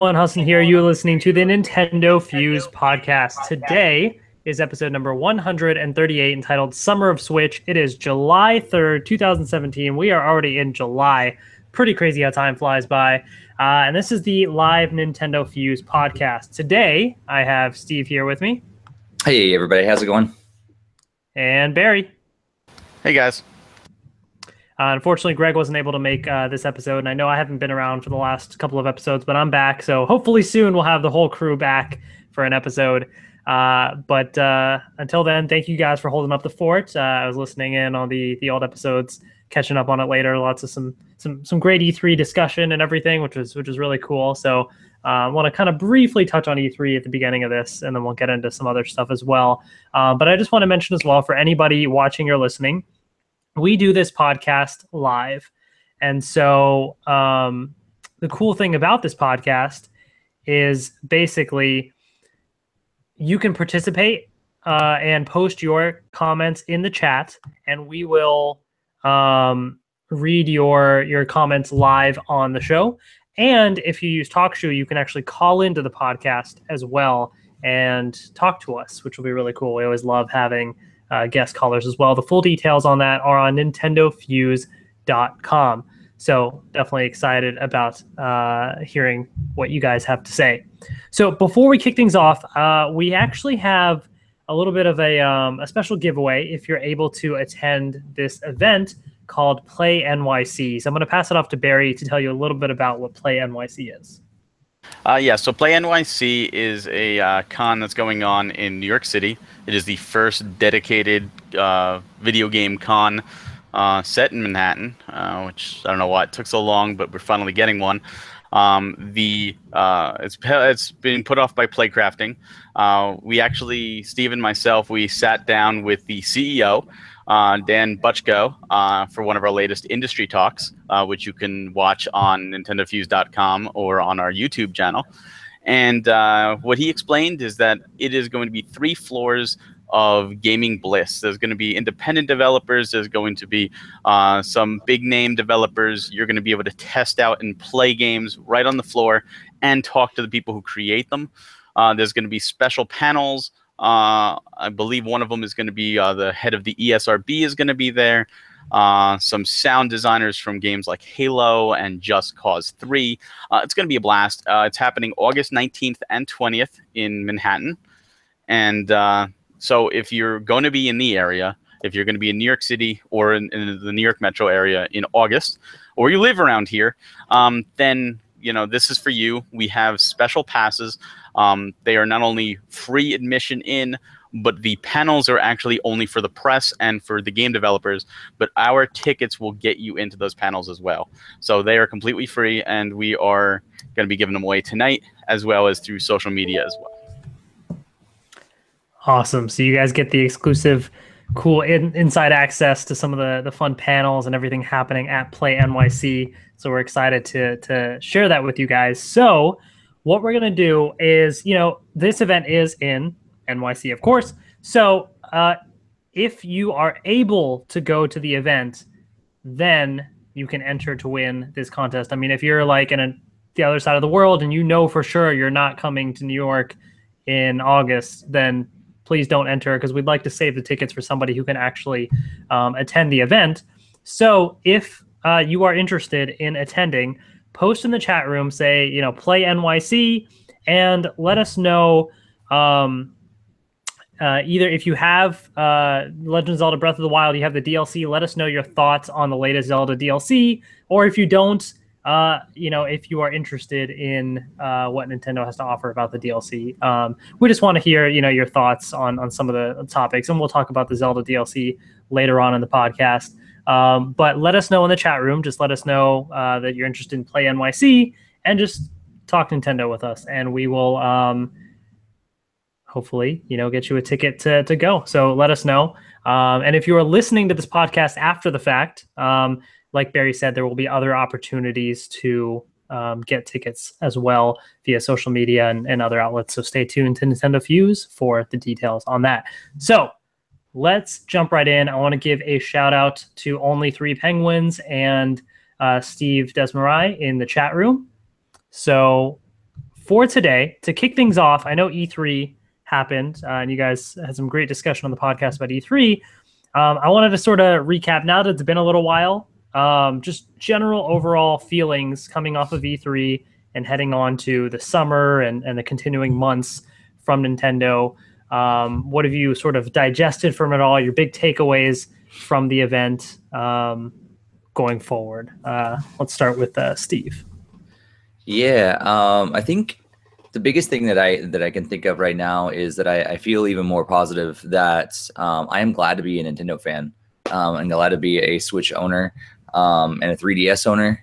Hudson here. You're listening to the Nintendo Fuse podcast. Today is episode number 138 entitled Summer of Switch. It is July 3rd, 2017. We are already in July. Pretty crazy how time flies by. And this is the live Nintendo Fuse podcast. Today, I have Steve here with me. Hey, everybody. How's it going? And Barry. Hey, guys. Unfortunately, Greg wasn't able to make this episode, and I know I haven't been around for the last couple of episodes, but I'm back, so hopefully soon we'll have the whole crew back for an episode. But until then, thank you guys for holding up the fort. I was listening in on the old episodes, catching up on it later. Lots of some great E3 discussion and everything, which was really cool. So I want to kind of briefly touch on E3 at the beginning of this, and then we'll get into some other stuff as well. But I just want to mention as well, for anybody watching or listening, we do this podcast live. And so the cool thing about this podcast is basically you can participate and post your comments in the chat, and we will read your comments live on the show. And if you use TalkShoe, you can actually call into the podcast as well and talk to us, which will be really cool. We always love having guest callers as well. The full details on that are on NintendoFuse.com. So definitely excited about hearing what you guys have to say. So before we kick things off, we actually have a little bit of a special giveaway if you're able to attend this event called Play NYC. So I'm going to pass it off to Barry to tell you a little bit about what Play NYC is. So Play NYC is a con that's going on in New York City. It is the first dedicated video game con set in Manhattan, which I don't know why it took so long, but we're finally getting one. It's being put off by Playcrafting. We actually, Steve and myself, we sat down with the CEO, Dan Butchko, for one of our latest industry talks, which you can watch on NintendoFuse.com or on our YouTube channel. And what he explained is that it is going to be 3 floors of gaming bliss. There's going to be independent developers. There's going to be some big name developers. You're going to be able to test out and play games right on the floor and talk to the people who create them. There's going to be special panels. I believe one of them is going to be the head of the ESRB is going to be there. Some sound designers from games like Halo and Just Cause 3. It's going to be a blast. It's happening August 19th and 20th in Manhattan. And so if you're going to be in the area, if you're going to be in New York City or in the New York metro area in August, or you live around here, then this is for you. We have special passes. They are not only free admission in, but the panels are actually only for the press and for the game developers, but our tickets will get you into those panels as well. So they are completely free, and we are going to be giving them away tonight, as well as through social media as well. Awesome. So you guys get the exclusive, cool inside access to some of the fun panels and everything happening at Play NYC. So we're excited to share that with you guys. So what we're going to do is, this event is in NYC, of course. So if you are able to go to the event, then you can enter to win this contest. I mean, if you're like the other side of the world and for sure you're not coming to New York in August, then please don't enter, because we'd like to save the tickets for somebody who can actually attend the event. So if you are interested in attending, post in the chat room, say, Play NYC, and let us know either if you have Legend of Zelda Breath of the Wild, you have the DLC, let us know your thoughts on the latest Zelda DLC, or if you don't, if you are interested in what Nintendo has to offer about the DLC. We just want to hear, your thoughts on some of the topics, and we'll talk about the Zelda DLC later on in the podcast. But let us know in the chat room. Just let us know that you're interested in Play NYC, and just talk Nintendo with us, and we will hopefully, get you a ticket to go. So let us know. And if you are listening to this podcast after the fact, like Barry said, there will be other opportunities to get tickets as well via social media and other outlets. So stay tuned to Nintendo Fuse for the details on that. So let's jump right in. I want to give a shout out to Only Three Penguins and Steve Desmarais in the chat room. So for today, to kick things off, I know E3 happened, and you guys had some great discussion on the podcast about E3. I wanted to sort of recap, now that it's been a little while, just general overall feelings coming off of E3 and heading on to the summer and the continuing months from Nintendo. What have you sort of digested from it all? Your big takeaways from the event going forward? Let's start with Steve. Yeah, I think the biggest thing that I can think of right now is that I feel even more positive that I am glad to be a Nintendo fan. I'm glad to be a Switch owner and a 3DS owner.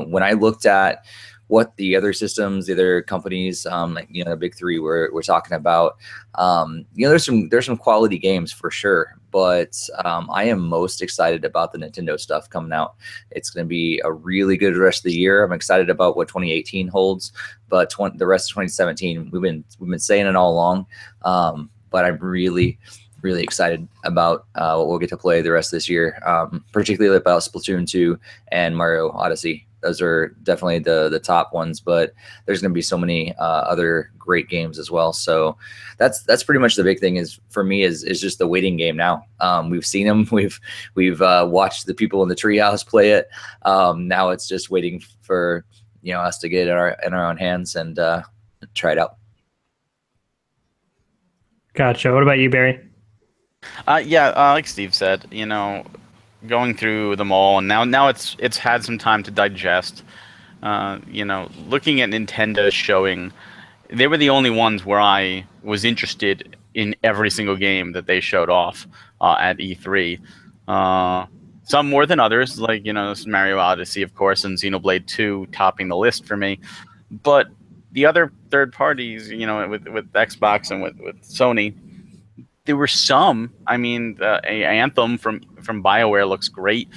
When I looked at what the other systems, the other companies, like, you know, the big three we're talking about, you know, there's some quality games for sure, but I am most excited about the Nintendo stuff coming out. It's going to be a really good rest of the year. I'm excited about what 2018 holds, but the rest of 2017, we've been saying it all along, but I'm really excited about what we'll get to play the rest of this year, particularly about Splatoon 2 and Mario Odyssey. Those are definitely the top ones, but there's going to be so many other great games as well. So that's pretty much the big thing is for me is just the waiting game now. We've seen them. We've watched the people in the treehouse play it. Now it's just waiting for, you know, us to get it in our own hands and try it out. Gotcha. What about you, Barry? Like Steve said, you know, going through them all, and now it's had some time to digest. You know, looking at Nintendo showing, they were the only ones where I was interested in every single game that they showed off at E3. Some more than others, like, you know, Mario Odyssey, of course, and Xenoblade 2 topping the list for me. But the other third parties, you know, with Xbox and with Sony, there were some. I mean, Anthem from BioWare looks great.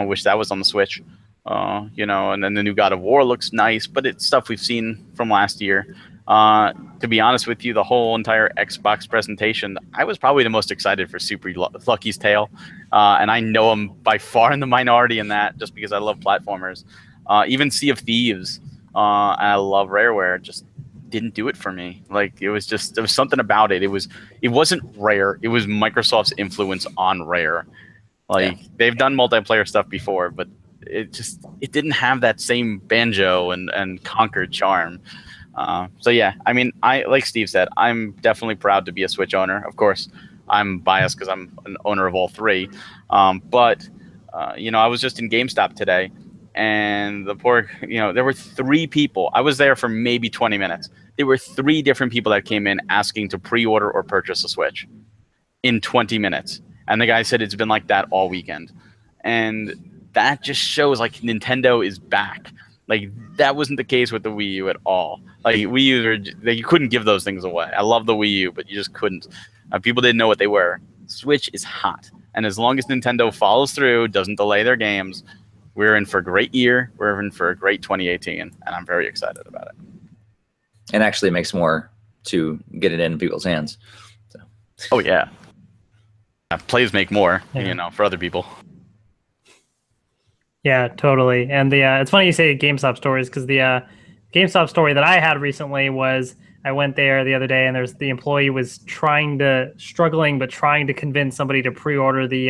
Wish that was on the Switch. You know, and then the new God of War looks nice, but it's stuff we've seen from last year. To be honest with you, the whole entire Xbox presentation, I was probably the most excited for Super Lucky's Tale, and I know I'm by far in the minority in that, just because I love platformers. Even Sea of Thieves, and I love Rareware, just didn't do it for me. Like, there was something about it. It wasn't Rare. It was Microsoft's influence on Rare. Like, they've done multiplayer stuff before, but it didn't have that same Banjo and Conquer charm. So yeah, I mean, like Steve said, I'm definitely proud to be a Switch owner. Of course, I'm biased because I'm an owner of all three. But you know, I was just in GameStop today, and there were 3 people. I was there for maybe 20 minutes. There were 3 different people that came in asking to pre-order or purchase a Switch in 20 minutes. And the guy said it's been like that all weekend. And that just shows, like, Nintendo is back. Like, that wasn't the case with the Wii U at all. Like, Wii U, you couldn't give those things away. I love the Wii U, but you just couldn't. People didn't know what they were. Switch is hot. And as long as Nintendo follows through, doesn't delay their games, we're in for a great year. We're in for a great 2018, and I'm very excited about it. And actually makes more to get it in people's hands. So. Oh, yeah. Plays make more, you know, for other people. Yeah, totally. And it's funny you say GameStop stories, because the GameStop story that I had recently was I went there the other day, and the employee was struggling but trying to convince somebody to pre-order the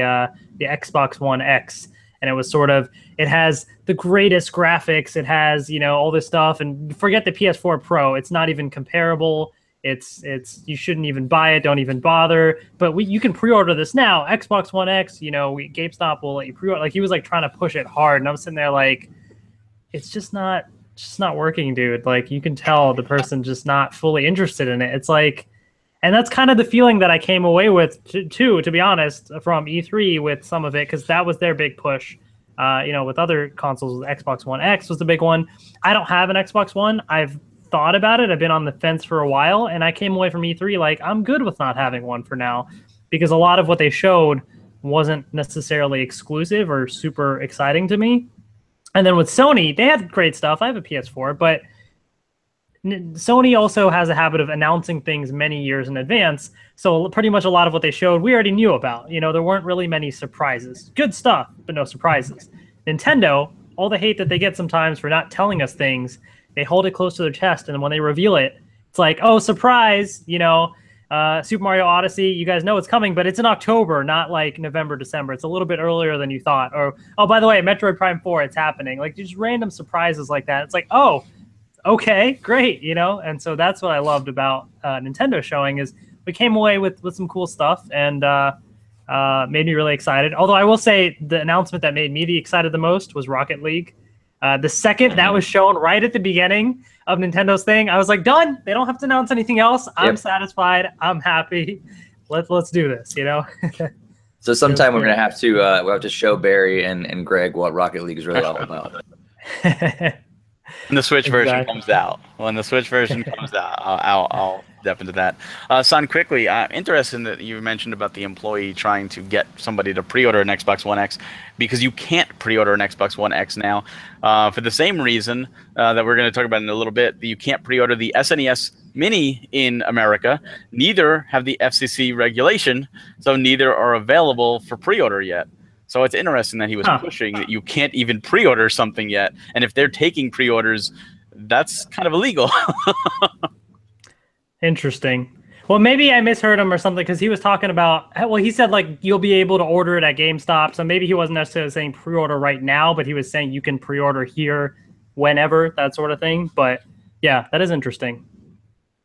Xbox One X. And it was sort of, it has the greatest graphics. It has, you know, all this stuff. And forget the PS4 Pro. It's not even comparable. It's you shouldn't even buy it. Don't even bother. But you can pre-order this now. Xbox One X, you know, GameStop will let you pre-order. Like, he was like trying to push it hard. And I'm sitting there like, it's just not working, dude. Like, you can tell the person just not fully interested in it. It's like, and that's kind of the feeling that I came away with too, to be honest, from E3 with some of it, because that was their big push. You know, with other consoles, Xbox One X was the big one. I don't have an Xbox One. I've thought about it. I've been on the fence for a while, and I came away from E3 like, I'm good with not having one for now, because a lot of what they showed wasn't necessarily exclusive or super exciting to me. And then with Sony, they had great stuff. I have a PS4, but Sony also has a habit of announcing things many years in advance. So pretty much a lot of what they showed, we already knew about. You know, there weren't really many surprises. Good stuff, but no surprises. Nintendo, all the hate that they get sometimes for not telling us things, they hold it close to their chest, and then when they reveal it, it's like, oh, surprise, Super Mario Odyssey, you guys know it's coming, but it's in October, not like November, December. It's a little bit earlier than you thought. Or, oh, by the way, Metroid Prime 4, it's happening. Like, just random surprises like that. It's like, oh, okay, great, And so that's what I loved about Nintendo showing is we came away with some cool stuff and made me really excited. Although I will say the announcement that made me the excited the most was Rocket League. The second that was shown right at the beginning of Nintendo's thing, I was like, done. They don't have to announce anything else. I'm satisfied. I'm happy. Let's do this, So sometime we're gonna have to we'll have to show Barry and Greg what Rocket League is really all about. When the Switch version comes out, I'll step into that. Son, quickly, interesting that you mentioned about the employee trying to get somebody to pre-order an Xbox One X, because you can't pre-order an Xbox One X now for the same reason that we're going to talk about in a little bit. You can't pre-order the SNES Mini in America. Neither have the FCC regulation, so neither are available for pre-order yet. So it's interesting that he was pushing that you can't even pre-order something yet. And if they're taking pre-orders, that's kind of illegal. Interesting. Well, maybe I misheard him or something, because he was talking about, well, he said like you'll be able to order it at GameStop. So maybe he wasn't necessarily saying pre-order right now, but he was saying you can pre-order here whenever, that sort of thing. But yeah, that is interesting.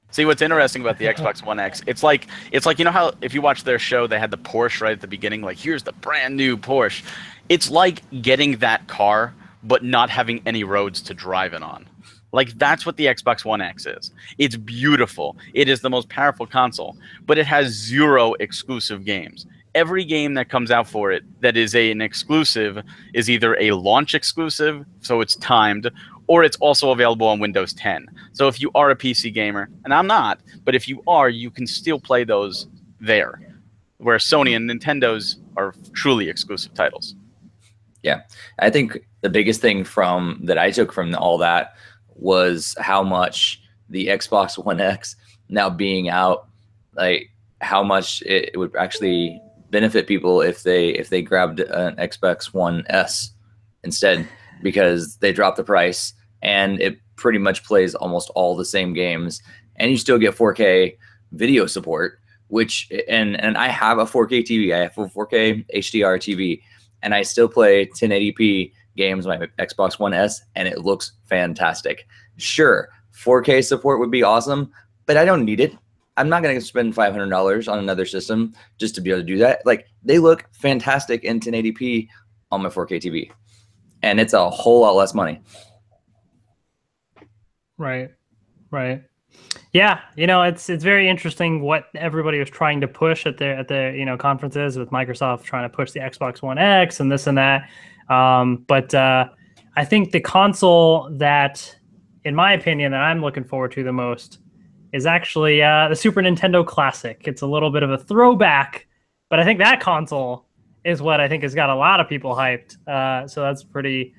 See, what's interesting about the Xbox One X, it's like how if you watch their show, they had the Porsche right at the beginning, like here's the brand new Porsche. It's like getting that car, but not having any roads to drive it on. Like that's what the Xbox One X is. It's beautiful. It is the most powerful console, but it has 0 exclusive games. Every game that comes out for it that is an exclusive is either a launch exclusive, so it's timed, or it's also available on Windows 10. So if you are a PC gamer, and I'm not, but if you are, you can still play those there, where Sony and Nintendo's are truly exclusive titles. Yeah, I think the biggest thing that I took from all that was how much the Xbox One X now being out, like how much it would actually benefit people if they grabbed an Xbox One S instead, because they dropped the price and it pretty much plays almost all the same games, and you still get 4K video support, which and I have a 4K TV. I have a 4K HDR TV, and I still play 1080p games on my Xbox One S, and it looks fantastic. Sure, 4K support would be awesome, but I don't need it. I'm not going to spend $500 on another system just to be able to do that. Like, they look fantastic in 1080p on my 4K TV, and it's a whole lot less money. Right. Yeah, it's very interesting what everybody was trying to push at their conferences, with Microsoft trying to push the Xbox One X and this and that. But I think the console that, in my opinion, that I'm looking forward to the most is actually the Super Nintendo Classic. It's a little bit of a throwback, but I think that console is what I think has got a lot of people hyped. So that's pretty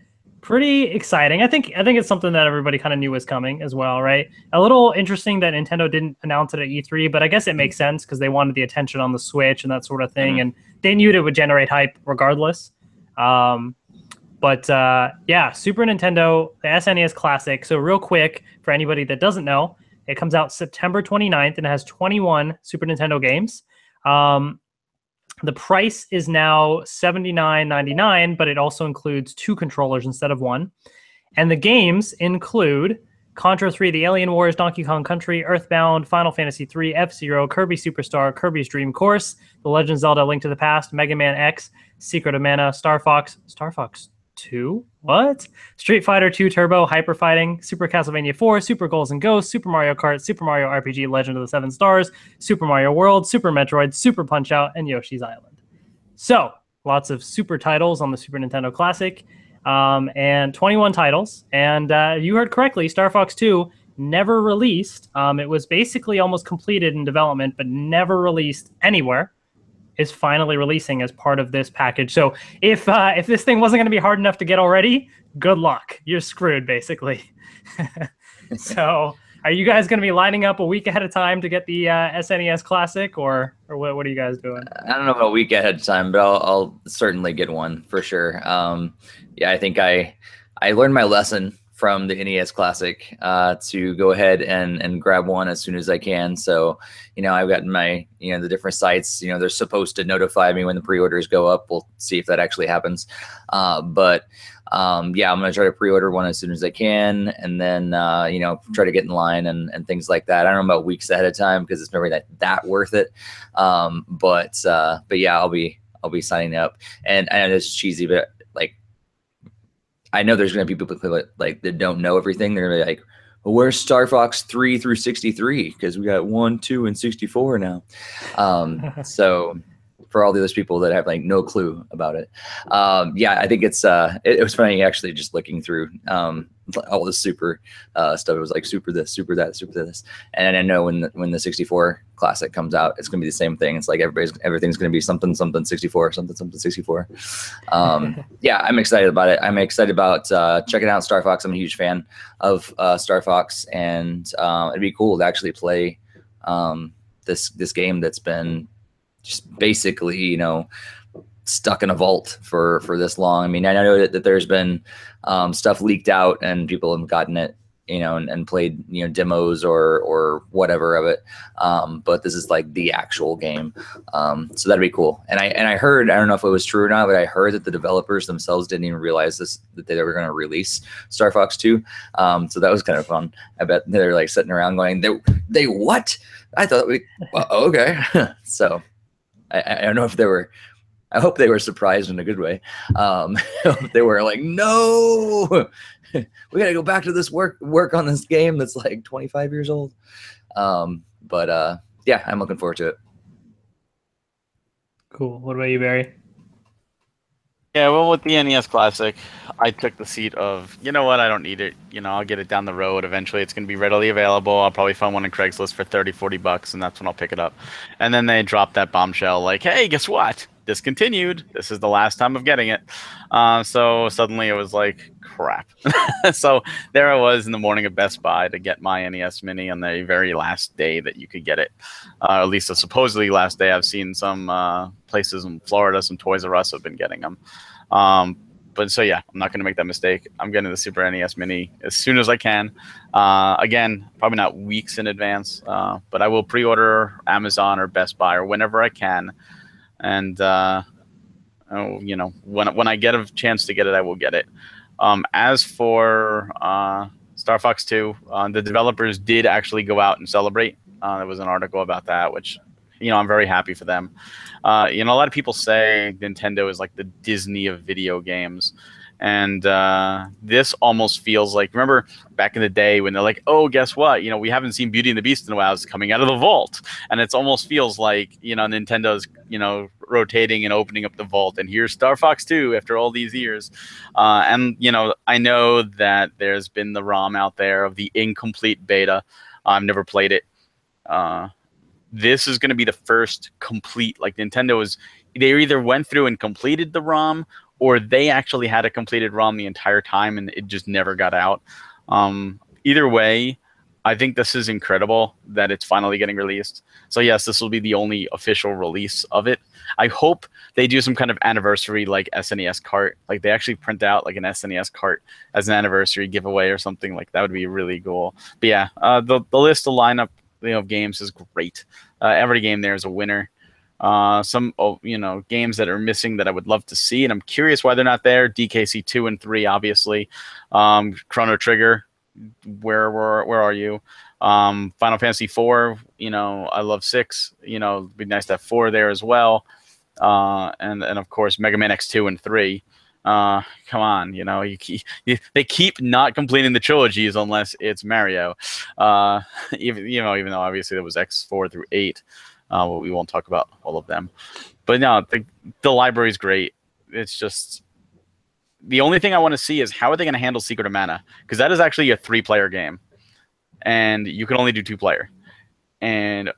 exciting. I think it's something that everybody kind of knew was coming as well, right? A little interesting that Nintendo didn't announce it at E3, but I guess it makes sense because they wanted the attention on the Switch and that sort of thing, and they knew it would generate hype regardless. Yeah, Super Nintendo, the SNES Classic. So real quick, for anybody that doesn't know, it comes out September 29th and it has 21 Super Nintendo games. The price is now $79.99, but it also includes 2 controllers instead of 1. And the games include Contra 3, The Alien Wars, Donkey Kong Country, Earthbound, Final Fantasy 3, F-Zero, Kirby Superstar, Kirby's Dream Course, The Legend of Zelda: Link to the Past, Mega Man X, Secret of Mana, Star Fox 2? What? Street Fighter 2 Turbo, Hyper Fighting, Super Castlevania 4, Super Ghouls and Ghosts, Super Mario Kart, Super Mario RPG Legend of the Seven Stars, Super Mario World, Super Metroid, Super Punch-Out, and Yoshi's Island. So, lots of super titles on the Super Nintendo Classic, and 21 titles. And you heard correctly, Star Fox 2 never released. It was basically almost completed in development, but never released anywhere. Is finally releasing as part of this package. So if this thing wasn't going to be hard enough to get already, good luck. You're screwed, basically. So are you guys going to be lining up a week ahead of time to get the SNES Classic, or what are you guys doing? I don't know about a week ahead of time, but I'll certainly get one for sure. Yeah, I think I learned my lesson from the NES Classic to go ahead and grab one as soon as I can. So, I've gotten my, the different sites, they're supposed to notify me when the pre-orders go up. We'll see if that actually happens. But yeah, I'm going to try to pre-order one as soon as I can, and then, try to get in line and things like that. I don't know about weeks ahead of time because it's never that worth it. But yeah, I'll be signing up, and I know it's cheesy, but like, I know there's going to be people that don't know everything. They're going to be like, well, where's Star Fox 3 through 63? Because we got 1, 2, and 64 now. So for all the other people that have no clue about it, yeah, I think it was funny actually just looking through all the super stuff. It was like super this, super that, super this, and I know when the 64 Classic comes out, it's gonna be the same thing. It's like everything's gonna be something 64, something 64. Yeah, I'm excited about it. I'm excited about checking out Star Fox. I'm a huge fan of Star Fox, and it'd be cool to actually play this game that's been just basically, stuck in a vault for this long. I mean, I know that there's been stuff leaked out and people have gotten it, and played, demos or whatever of it. But this is like the actual game. So that'd be cool. And I heard, I don't know if it was true or not, but I heard that the developers themselves didn't even realize that they were going to release Star Fox 2. So that was kind of fun. I bet they're like sitting around going, they what? I thought well, okay. So I don't know if they were, I hope they were surprised in a good way. They were like, no, we got to go back to this work on this game that's like 25 years old. But yeah, I'm looking forward to it. Cool. What about you, Barry? Yeah, well, with the NES Classic, I took the seat of, you know what, I don't need it. I'll get it down the road. Eventually, it's going to be readily available. I'll probably find one on Craigslist for $30-40, and that's when I'll pick it up. And then they dropped that bombshell like, hey, guess what? Discontinued. This is the last time of getting it. So suddenly it was like, crap. So there I was in the morning of Best Buy to get my NES Mini on the very last day that you could get it. At least the supposedly last day. I've seen some places in Florida, some Toys R Us have been getting them. But so yeah, I'm not going to make that mistake. I'm getting the Super NES Mini as soon as I can. Again, probably not weeks in advance, but I will pre-order Amazon or Best Buy or whenever I can. And when I get a chance to get it, I will get it. As for Star Fox 2, the developers did actually go out and celebrate. There was an article about that, which I'm very happy for them. A lot of people say Nintendo is like the Disney of video games. And this almost feels like, remember back in the day when they're like, oh, guess what? We haven't seen Beauty and the Beast in a while. It's coming out of the vault. And it almost feels like, Nintendo's, rotating and opening up the vault. And here's Star Fox 2 after all these years. And, I know that there's been the ROM out there of the incomplete beta. I've never played it. This is going to be the first complete, like Nintendo they either went through and completed the ROM, or they actually had a completed ROM the entire time and it just never got out. Either way, I think this is incredible that it's finally getting released. So yes, this will be the only official release of it. I hope they do some kind of anniversary like SNES cart. Like they actually print out like an SNES cart as an anniversary giveaway or something like that would be really cool. But yeah, the list, the lineup of games is great. Every game there is a winner. Some games that are missing that I would love to see, and I'm curious why they're not there. DKC 2 and 3, obviously. Chrono Trigger, where are you? Final Fantasy 4, I love 6. It'd be nice to have 4 there as well. And of course Mega Man X2 and 3. Come on, they keep not completing the trilogies unless it's Mario. Even though obviously there was X4 through 8. We won't talk about all of them, but no, the library is great. It's just the only thing I want to see is how are they going to handle Secret of Mana, because that is actually a 3-player game, and you can only do 2-player. And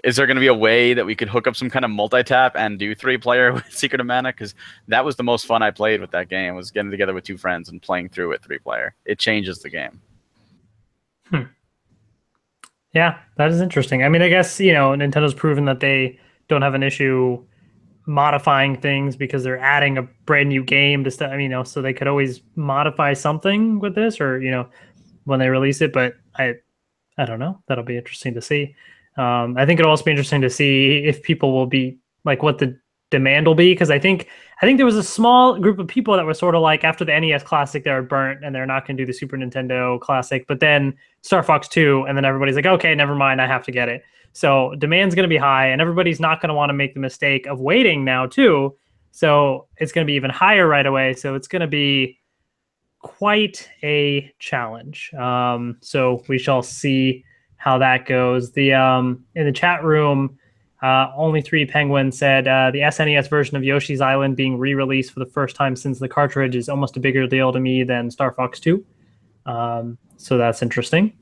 is there going to be a way that we could hook up some kind of multi-tap and do 3-player with Secret of Mana? Because that was the most fun I played with that game, was getting together with 2 friends and playing through it 3-player. It changes the game. Yeah, that is interesting. I mean, I guess, Nintendo's proven that they don't have an issue modifying things because they're adding a brand new game to stuff. I mean, so they could always modify something with this, or when they release it. But I don't know. That'll be interesting to see. I think it'll also be interesting to see if people will be like what the demand will be, because I think there was a small group of people that were sort of like after the NES Classic they were burnt and they're not going to do the Super Nintendo Classic, but then Star Fox 2, and then everybody's like, okay, never mind, I have to get it. So demand's going to be high, and everybody's not going to want to make the mistake of waiting now too. So it's going to be even higher right away. So it's going to be quite a challenge. So we shall see how that goes. The in the chat room, only three penguins said the SNES version of Yoshi's Island being re-released for the first time since the cartridge is almost a bigger deal to me than Star Fox 2. So that's interesting.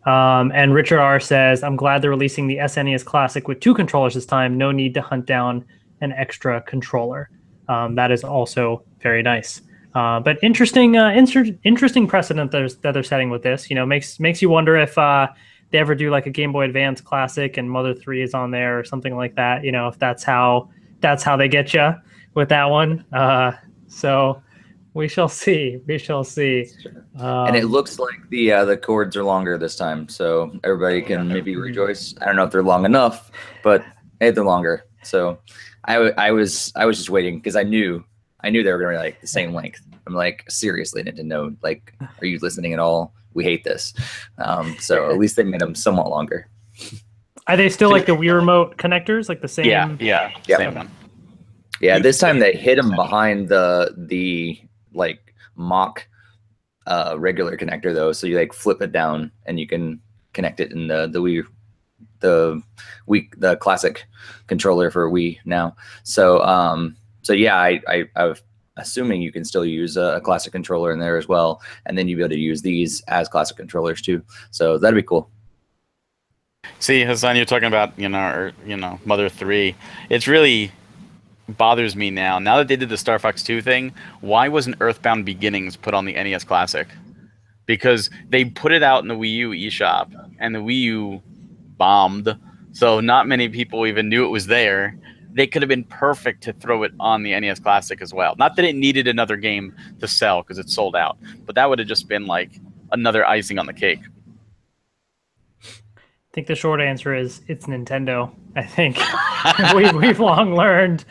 And Richard R says, I'm glad they're releasing the SNES Classic with 2 controllers this time. No need to hunt down an extra controller. That is also very nice. But interesting precedent that they're setting with this. Makes you wonder if they ever do like a Game Boy Advance Classic and Mother 3 is on there or something like that. If that's how they get you with that one. So we shall see. And it looks like the cords are longer this time, so everybody can maybe rejoice. I don't know if they're long enough, but hey, they're longer. So I was just waiting because I knew they were gonna be like the same length. I'm like, seriously, Nintendo, like, are you listening at all? We hate this. So at least they made them somewhat longer. Are they still like the Wii Remote connectors, like the same? Yeah. Same one. Yeah, this time they hid them behind the like mock regular connector though, so you like flip it down and you can connect it in the classic controller for Wii now. So yeah, I'm assuming you can still use a classic controller in there as well, and then you'll be able to use these as classic controllers too. So that'd be cool. See, Hassan, you're talking about Mother 3. It's really bothers me now that they did the Star Fox 2 thing. Why wasn't Earthbound Beginnings put on the NES Classic? Because they put it out in the Wii U eShop and the Wii U bombed, so not many people even knew it was there. They could have been perfect to throw it on the NES Classic as well. Not that it needed another game to sell because it's sold out, but that would have just been like another icing on the cake. I think the short answer is it's Nintendo. I think we've long learned.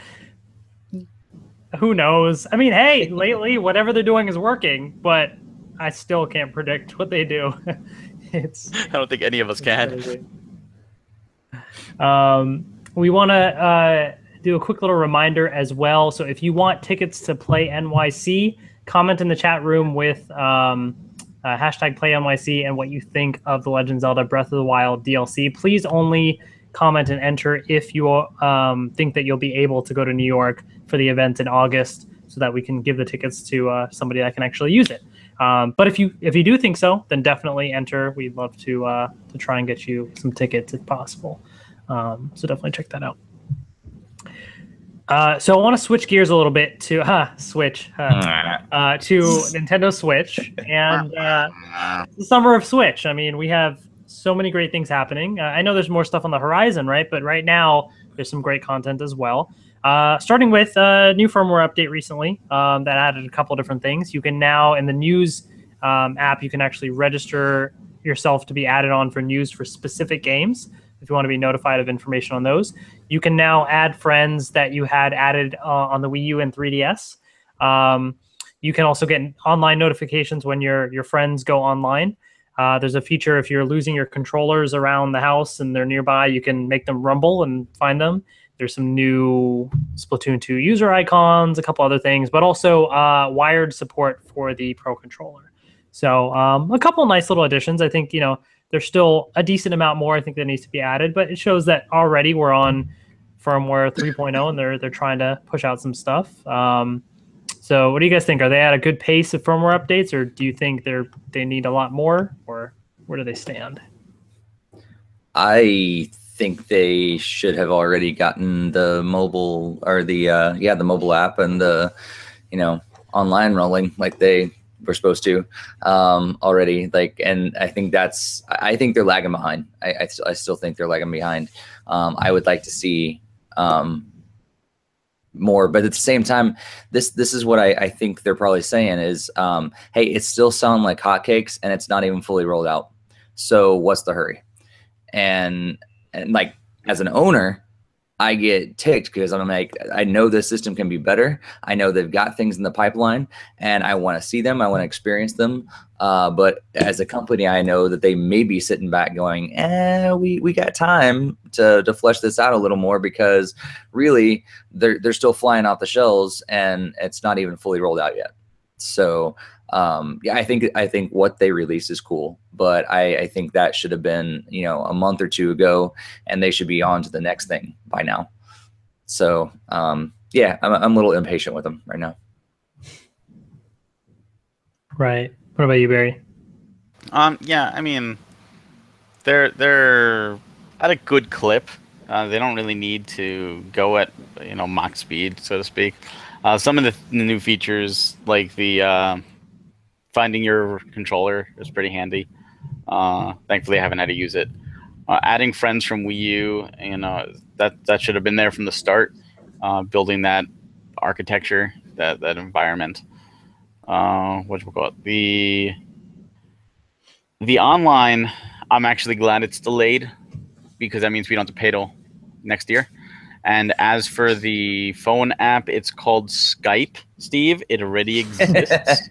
Who knows? I mean, hey, lately whatever they're doing is working, but I still can't predict what they do. I don't think any of us can. We want to do a quick little reminder as well. So if you want tickets to Play NYC, comment in the chat room with hashtag Play NYC and what you think of the Legend of Zelda Breath of the Wild DLC. Please only comment and enter if you think that you'll be able to go to New York for the event in August, so that we can give the tickets to somebody that can actually use it. But if you do think so, then definitely enter. We'd love to try and get you some tickets if possible. So definitely check that out. So I want to switch gears a little bit to Nintendo Switch and the summer of Switch. I mean, we have so many great things happening. I know there's more stuff on the horizon, right? But right now, there's some great content as well. Starting with a new firmware update recently that added a couple different things. You can now, in the news app, you can actually register yourself to be added on for news for specific games if you want to be notified of information on those. You can now add friends that you had added on the Wii U and 3DS. You can also get online notifications when your friends go online. There's a feature if you're losing your controllers around the house and they're nearby, you can make them rumble and find them. There's some new Splatoon 2 user icons, a couple other things, but also wired support for the Pro Controller. So a couple nice little additions. I think, there's still a decent amount more I think that needs to be added, but it shows that already we're on firmware 3.0 and they're trying to push out some stuff. So what do you guys think? Are they at a good pace of firmware updates, or do you think they need a lot more, or where do they stand? I think they should have already gotten the mobile or the mobile app and the online rolling like they were supposed to already. And I think they're lagging behind. I still think they're lagging behind. I would like to see more. But at the same time, this is what I think they're probably saying is, hey, it's still selling like hotcakes and it's not even fully rolled out. So what's the hurry? And like, as an owner, I get ticked because I'm like, I know this system can be better. I know they've got things in the pipeline and I want to see them. I want to experience them. But as a company, I know that they may be sitting back going, we got time to flesh this out a little more, because really they're still flying off the shelves and it's not even fully rolled out yet. So yeah, I think what they released is cool, but I think that should have been, you know, a month or two ago, and they should be on to the next thing by now. So yeah, I'm a little impatient with them right now. Right. What about you, Barry? Yeah, I mean, they're at a good clip. They don't really need to go at, you know, max speed, so to speak. Some of the new features, like the finding your controller, is pretty handy. Thankfully, I haven't had to use it. Adding friends from Wii U, you know, that should have been there from the start. Building that architecture, that environment. The online, I'm actually glad it's delayed, because that means we don't have to pay till next year. And as for the phone app, it's called Skype, Steve. It already exists.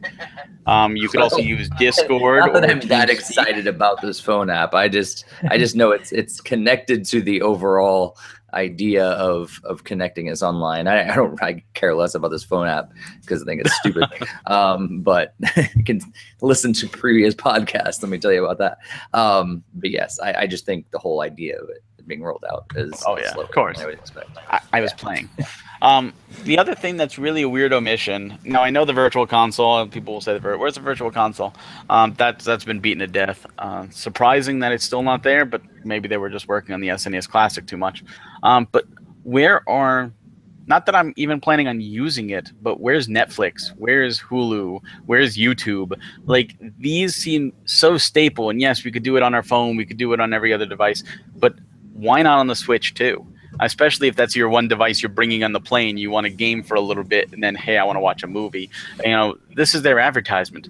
You could also use Discord. Not that I'm that excited about this phone app. I just know it's connected to the overall idea of connecting us online. I care less about this phone app because I think it's stupid. But you can listen to previous podcasts. Let me tell you about that. But yes, I just think the whole idea of it being rolled out is of course, I would expect. I was playing. The other thing that's really a weird omission. Now I know the Virtual Console. People will say, "Where's the Virtual Console?" That's been beaten to death. Surprising that it's still not there, but maybe they were just working on the SNES Classic too much. But where are? Not that I'm even planning on using it, but where's Netflix? Where's Hulu? Where's YouTube? Like, these seem so staple. And yes, we could do it on our phone. We could do it on every other device. But why not on the Switch too? Especially if that's your one device you're bringing on the plane. You want to game for a little bit, and then, hey, I want to watch a movie. You know, this is their advertisement.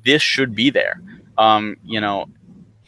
This should be there. You know,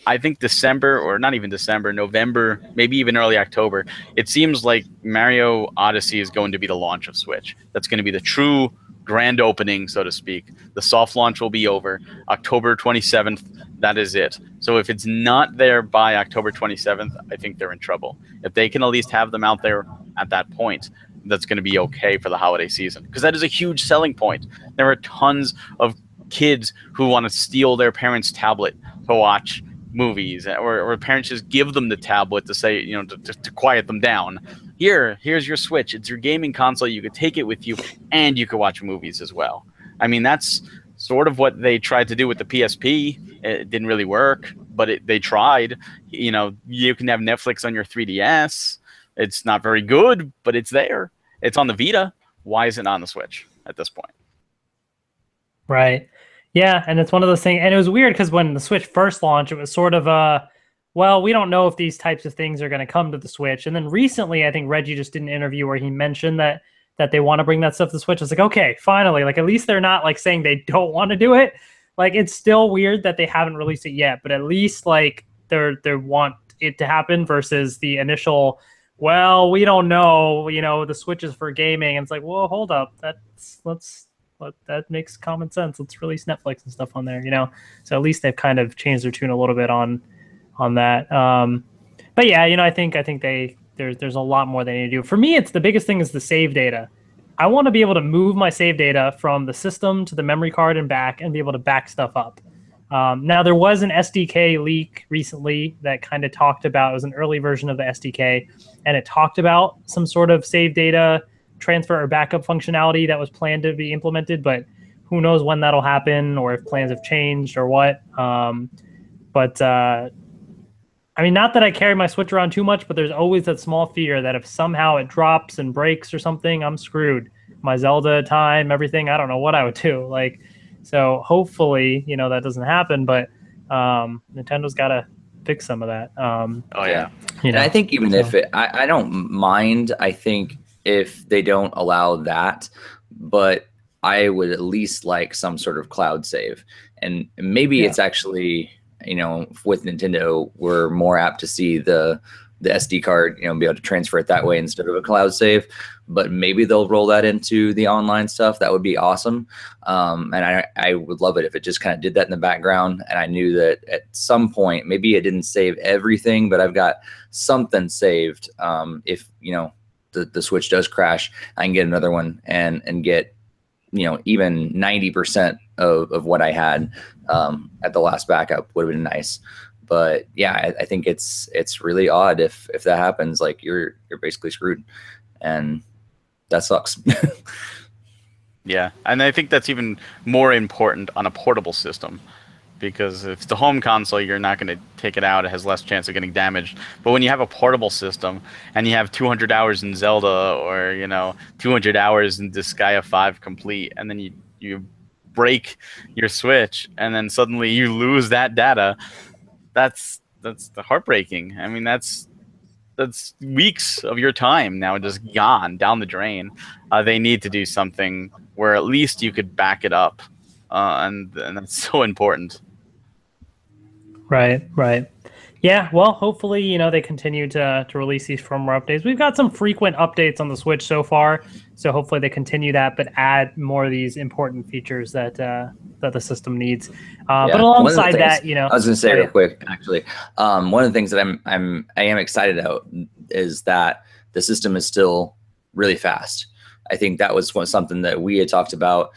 I think December, or not even December, November, maybe even early October, it seems like Mario Odyssey is going to be the launch of Switch. That's going to be the true grand opening, so to speak. The soft launch will be over October 27th. That is it. So if it's not there by October 27th, I think they're in trouble. If they can at least have them out there at that point, that's going to be okay for the holiday season, because that is a huge selling point. There are tons of kids who want to steal their parents' tablet to watch movies, or parents just give them the tablet to say, you know, to quiet them down. Here's your Switch. It's your gaming console. You could take it with you, and you could watch movies as well. I mean, that's sort of what they tried to do with the PSP. It didn't really work, but they tried. You know, you can have Netflix on your 3DS. It's not very good, but it's there. It's on the Vita. Why is it not on the Switch at this point? Right. Yeah, and it's one of those things. And it was weird because when the Switch first launched, it was sort of well, we don't know if these types of things are going to come to the Switch. And then recently, I think Reggie just did an interview where he mentioned that they want to bring that stuff to the Switch. I was like, okay, finally. Like, at least they're not like saying they don't want to do it. Like, it's still weird that they haven't released it yet, but at least like they want it to happen versus the initial, well, we don't know, you know, the Switch is for gaming. And it's like, well, hold up, that makes common sense. Let's release Netflix and stuff on there, you know. So at least they've kind of changed their tune a little bit on that. But yeah, you know, I think there's a lot more they need to do. For me, it's the biggest thing is the save data. I want to be able to move my save data from the system to the memory card and back, and be able to back stuff up. Now, there was an SDK leak recently that kind of talked about, it was an early version of the SDK, and it talked about some sort of save data transfer or backup functionality that was planned to be implemented, but who knows when that'll happen or if plans have changed or what. I mean, not that I carry my Switch around too much, but there's always that small fear that if somehow it drops and breaks or something, I'm screwed. My Zelda time, everything, I don't know what I would do. Like, so hopefully, you know, that doesn't happen, but Nintendo's got to fix some of that. Oh yeah. And I think even if I don't mind, I think if they don't allow that, but I would at least like some sort of cloud save. And maybe it's actually, with Nintendo, we're more apt to see the SD card, be able to transfer it that way instead of a cloud save. But maybe they'll roll that into the online stuff. That would be awesome. And I would love it if it just kind of did that in the background. And I knew that at some point, maybe it didn't save everything, but I've got something saved. If, the Switch does crash, I can get another one and get, even 90% of what I had at the last backup would have been nice. But yeah, I think it's really odd if that happens. Like you're basically screwed, and that sucks. Yeah, and I think that's even more important on a portable system, because if it's a home console, you're not going to take it out. It has less chance of getting damaged. But when you have a portable system and you have 200 hours in Zelda, or 200 hours in Disgaea 5 complete, and then you break your Switch and then suddenly you lose that data, that's the heartbreaking. I mean, that's weeks of your time now just gone down the drain. They need to do something where at least you could back it up, and that's so important. Right. Yeah, well, hopefully, they continue to release these firmware updates. We've got some frequent updates on the Switch so far, so hopefully they continue that, but add more of these important features that the system needs. But alongside that, I was going to say real quick, actually, one of the things that I am excited about is that the system is still really fast. I think that was something that we had talked about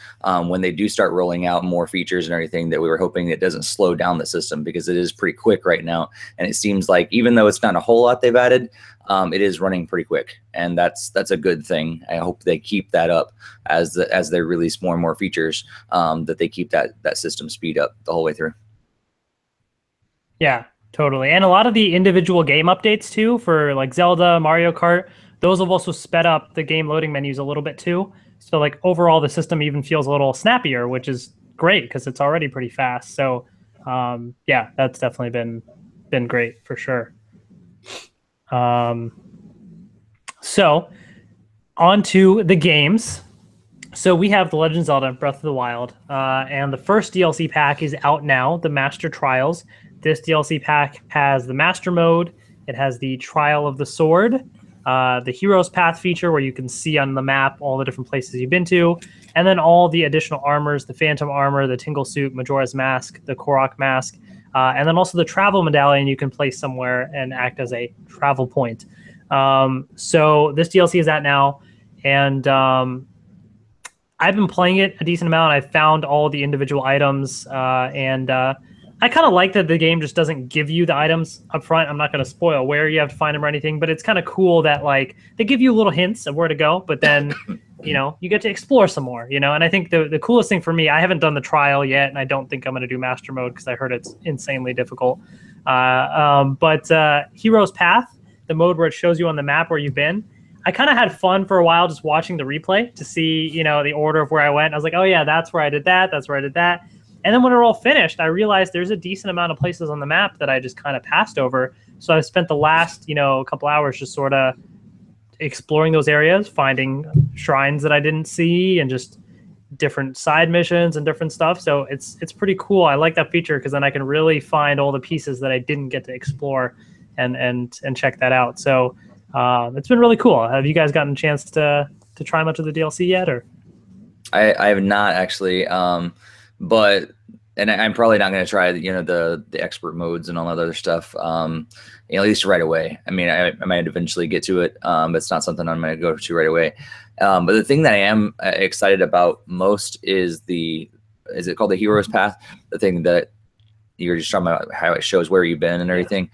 when they do start rolling out more features and everything, that we were hoping it doesn't slow down the system, because it is pretty quick right now. And it seems like even though it's not a whole lot they've added, it is running pretty quick. And that's a good thing. I hope they keep that up as they release more and more features, that they keep that system speed up the whole way through. Yeah, totally. And a lot of the individual game updates too, for like Zelda, Mario Kart, those have also sped up the game loading menus a little bit too. So like overall, the system even feels a little snappier, which is great because it's already pretty fast. So yeah, that's definitely been great for sure. So on to the games. So we have The Legend of Zelda Breath of the Wild, and the first DLC pack is out now, the Master Trials. This DLC pack has the Master Mode. It has the Trial of the Sword, the Hero's Path feature where you can see on the map all the different places you've been to, and then all the additional armors, the Phantom Armor, the Tingle Suit, Majora's Mask, the Korok Mask, and then also the Travel Medallion you can place somewhere and act as a travel point. So this DLC is out now, and I've been playing it a decent amount. I've found all the individual items, and I kind of like that the game just doesn't give you the items up front. I'm not going to spoil where you have to find them or anything, but it's kind of cool that like they give you little hints of where to go, but then you get to explore some more, and I think the coolest thing for me, I haven't done the trial yet, and I don't think I'm going to do Master Mode because I heard it's insanely difficult. But Hero's Path, the mode where it shows you on the map where you've been, I kind of had fun for a while just watching the replay to see, the order of where I went. I was like, oh yeah, that's where I did that. That's where I did that. And then when we're all finished, I realized there's a decent amount of places on the map that I just kind of passed over. So I spent the last, couple hours just sort of exploring those areas, finding shrines that I didn't see, and just different side missions and different stuff. So it's pretty cool. I like that feature because then I can really find all the pieces that I didn't get to explore and check that out. So it's been really cool. Have you guys gotten a chance to try much of the DLC yet, or? I have not actually, but I'm probably not going to try the expert modes and all that other stuff. At least right away. I mean, I might eventually get to it, but it's not something I'm going to go to right away. But the thing that I am excited about most is is it called the Hero's Path? The thing that you're just talking about, how it shows where you've been and everything,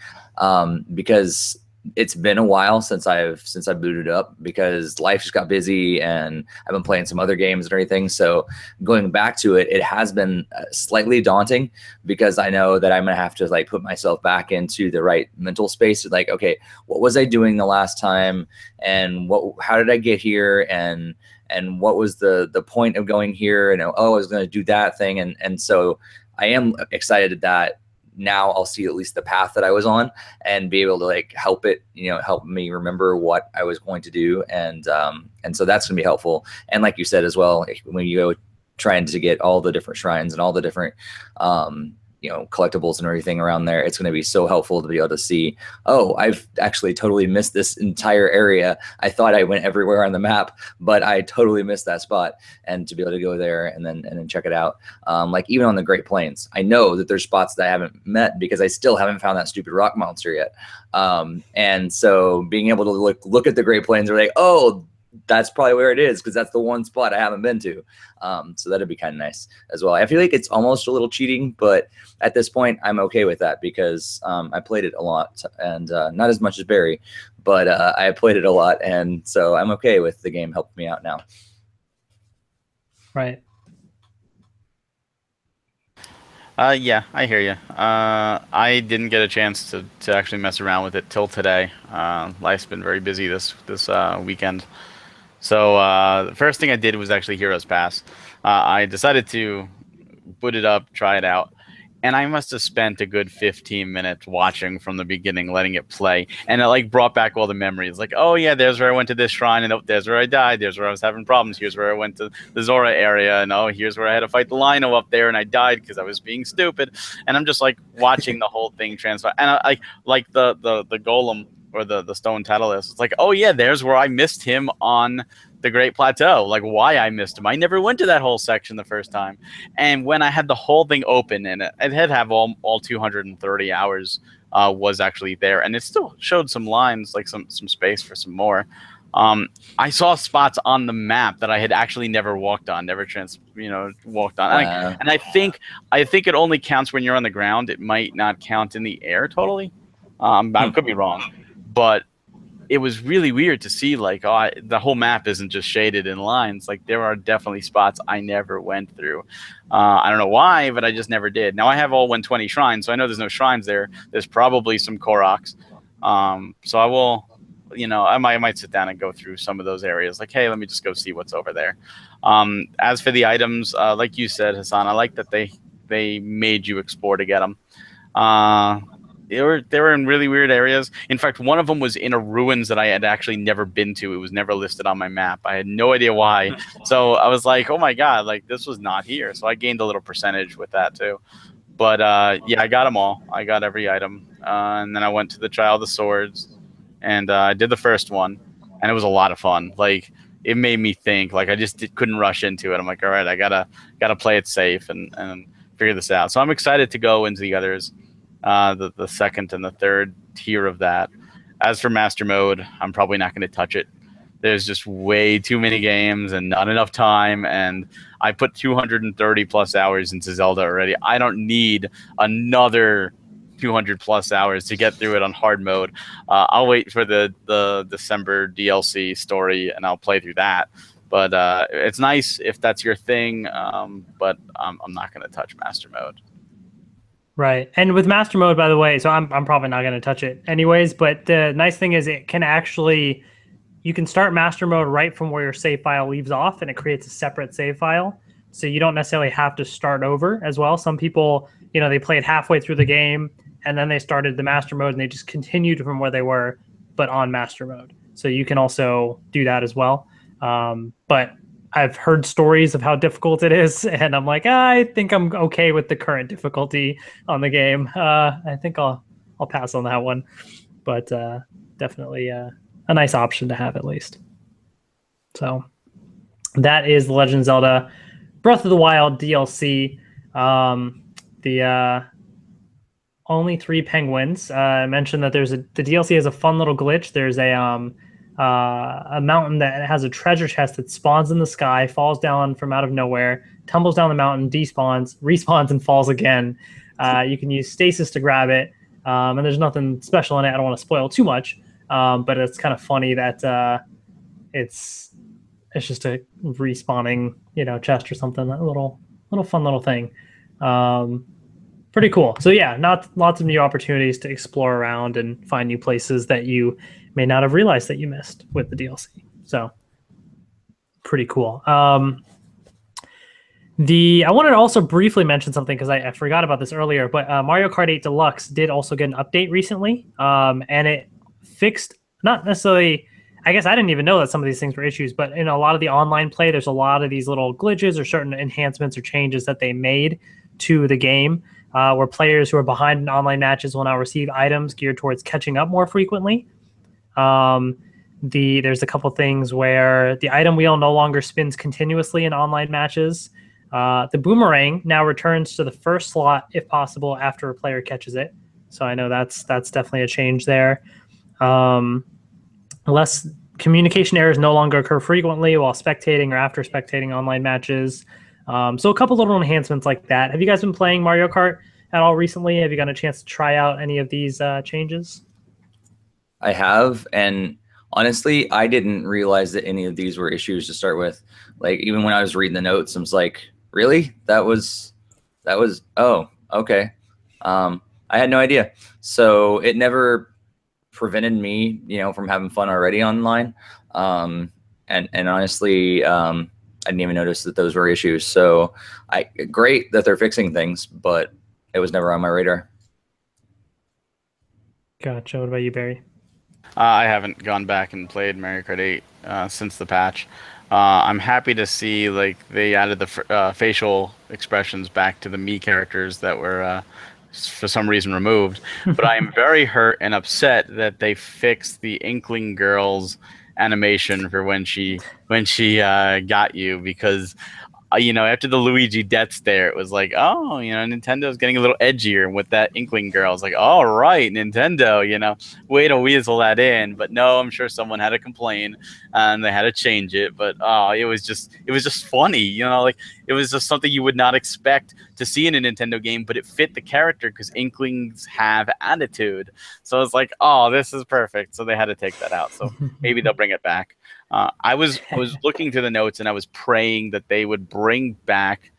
because it's been a while since I've booted up, because life just got busy and I've been playing some other games and everything. So going back to it, it has been slightly daunting, because I know that I'm gonna have to like put myself back into the right mental space. Like, okay, what was I doing the last time, and how did I get here, and what was the point of going here, and I was going to do that thing, and so I am excited that now I'll see at least the path that I was on and be able to like help it, help me remember what I was going to do. And so that's gonna be helpful. And like you said as well, when you go trying to get all the different shrines and all the different, collectibles and everything around there, it's going to be so helpful to be able to see, oh, I've actually totally missed this entire area. I thought I went everywhere on the map, but I totally missed that spot. And to be able to go there and then check it out. Like even on the Great Plains, I know that there's spots that I haven't met because I still haven't found that stupid rock monster yet. And so being able to look at the Great Plains, we're like, oh, that's probably where it is, because that's the one spot I haven't been to. So that'd be kind of nice as well. I feel like it's almost a little cheating, but at this point I'm okay with that because I played it a lot, and not as much as Barry, but I played it a lot, and so I'm okay with the game helping me out now. Right. Yeah, I hear you. I didn't get a chance to actually mess around with it till today. Life's been very busy this weekend. So the first thing I did was actually Heroes Pass. I decided to boot it up, try it out, and I must have spent a good 15 minutes watching from the beginning, letting it play, and it like brought back all the memories. Like, oh yeah, there's where I went to this shrine, and oh, there's where I died. There's where I was having problems. Here's where I went to the Zora area, and oh, here's where I had to fight the Lino up there, and I died because I was being stupid. And I'm just like watching the whole thing transfer, and I like the golem, or the stone Tatalis. It's like, oh yeah, there's where I missed him on the Great Plateau. Like, why I missed him. I never went to that whole section the first time. And when I had the whole thing open, and it had all 230 hours was actually there, and it still showed some lines, like some space for some more. I saw spots on the map that I had actually never walked on, walked on. And I think it only counts when you're on the ground. It might not count in the air totally. I could be wrong, but it was really weird to see, like, the whole map isn't just shaded in lines. Like, there are definitely spots I never went through. I don't know why, but I just never did. Now I have all 120 shrines, so I know there's no shrines there. There's probably some Koroks. So I will, I might sit down and go through some of those areas. Like, hey, let me just go see what's over there. As for the items, like you said, Hassan, I like that they made you explore to get them. They were in really weird areas. In fact, one of them was in a ruins that I had actually never been to. It was never listed on my map. I had no idea why. So I was like, oh my God, like this was not here. So I gained a little percentage with that too. But yeah, I got them all. I got every item. And then I went to the Trial of the Swords, and I did the first one, and it was a lot of fun. Like, it made me think. Like, I just couldn't rush into it. I'm like, all right, I gotta play it safe and figure this out. So I'm excited to go into the others. The second and the third tier of that. As for Master Mode, I'm probably not going to touch it. There's just way too many games and not enough time, and I put 230 plus hours into Zelda already. I don't need another 200 plus hours to get through it on hard mode. I'll wait for the December DLC story, and I'll play through that. But it's nice if that's your thing, but I'm not going to touch Master Mode. Right. And with Master Mode, by the way, so I'm probably not going to touch it anyways, but the nice thing is it can actually, you can start Master Mode right from where your save file leaves off, and it creates a separate save file. So you don't necessarily have to start over as well. Some people, they played halfway through the game and then they started the Master Mode and they just continued from where they were, but on Master Mode. So you can also do that as well. But I've heard stories of how difficult it is, and I'm like, I think I'm okay with the current difficulty on the game. I think I'll pass on that one, but definitely a nice option to have at least. So that is The Legend of Zelda Breath of the Wild DLC. The only 3 penguins. I mentioned that the DLC has a fun little glitch. There's a mountain that has a treasure chest that spawns in the sky, falls down from out of nowhere, tumbles down the mountain, despawns, respawns, and falls again. You can use stasis to grab it, and there's nothing special in it. I don't want to spoil too much, but it's kind of funny that it's just a respawning, chest or something. A little fun little thing. Pretty cool. So yeah, lots of new opportunities to explore around and find new places that you may not have realized that you missed with the DLC. So pretty cool. I wanted to also briefly mention something because I forgot about this earlier, but Mario Kart 8 Deluxe did also get an update recently, and it fixed, not necessarily, I guess I didn't even know that some of these things were issues, but in a lot of the online play, there's a lot of these little glitches or certain enhancements or changes that they made to the game, where players who are behind in online matches will now receive items geared towards catching up more frequently. There's a couple things where the item wheel no longer spins continuously in online matches. The boomerang now returns to the first slot if possible after a player catches it. So I know that's definitely a change there. Less communication errors no longer occur frequently while spectating or after spectating online matches. So a couple little enhancements like that. Have you guys been playing Mario Kart at all recently? Have you gotten a chance to try out any of these changes? I have, and honestly, I didn't realize that any of these were issues to start with. Like, even when I was reading the notes, I was like, really? That was, oh, okay. I had no idea. So it never prevented me, from having fun already online. And honestly, I didn't even notice that those were issues. So great that they're fixing things, but it was never on my radar. Gotcha. What about you, Barry? I haven't gone back and played Mario Kart 8 since the patch. I'm happy to see like they added the facial expressions back to the Mii characters that were for some reason removed. But I am very hurt and upset that they fixed the Inkling Girl's animation for when she got you, because after the Luigi death stare, it was like, oh, Nintendo's getting a little edgier with that Inkling Girl. It's like, all right, Nintendo, way to weasel that in. But no, I'm sure someone had to complain and they had to change it. But it was just funny, like it was just something you would not expect to see in a Nintendo game, but it fit the character because Inklings have attitude. So it's like, oh, this is perfect. So they had to take that out. So maybe they'll bring it back. I was looking through the notes and I was praying that they would bring back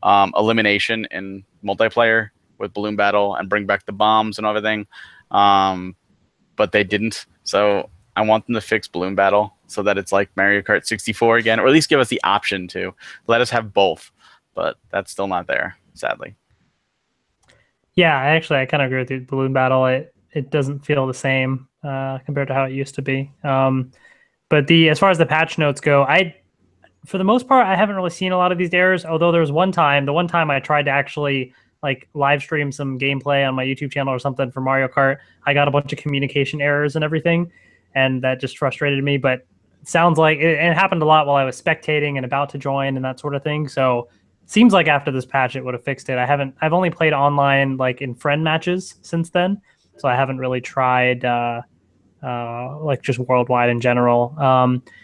elimination in multiplayer with Balloon Battle and bring back the bombs and everything, but they didn't. So I want them to fix Balloon Battle so that it's like Mario Kart 64 again, or at least give us the option to let us have both. But that's still not there, sadly. Yeah, I kind of agree with you. Balloon Battle, it doesn't feel the same compared to how it used to be. But as far as the patch notes go, for the most part, I haven't really seen a lot of these errors. Although there was the one time I tried to actually like live stream some gameplay on my YouTube channel or something for Mario Kart, I got a bunch of communication errors and everything, and that just frustrated me. But it sounds like it happened a lot while I was spectating and about to join and that sort of thing. So it seems like after this patch, it would have fixed it. I've only played online like in friend matches since then, so I haven't really tried. Like just worldwide in general.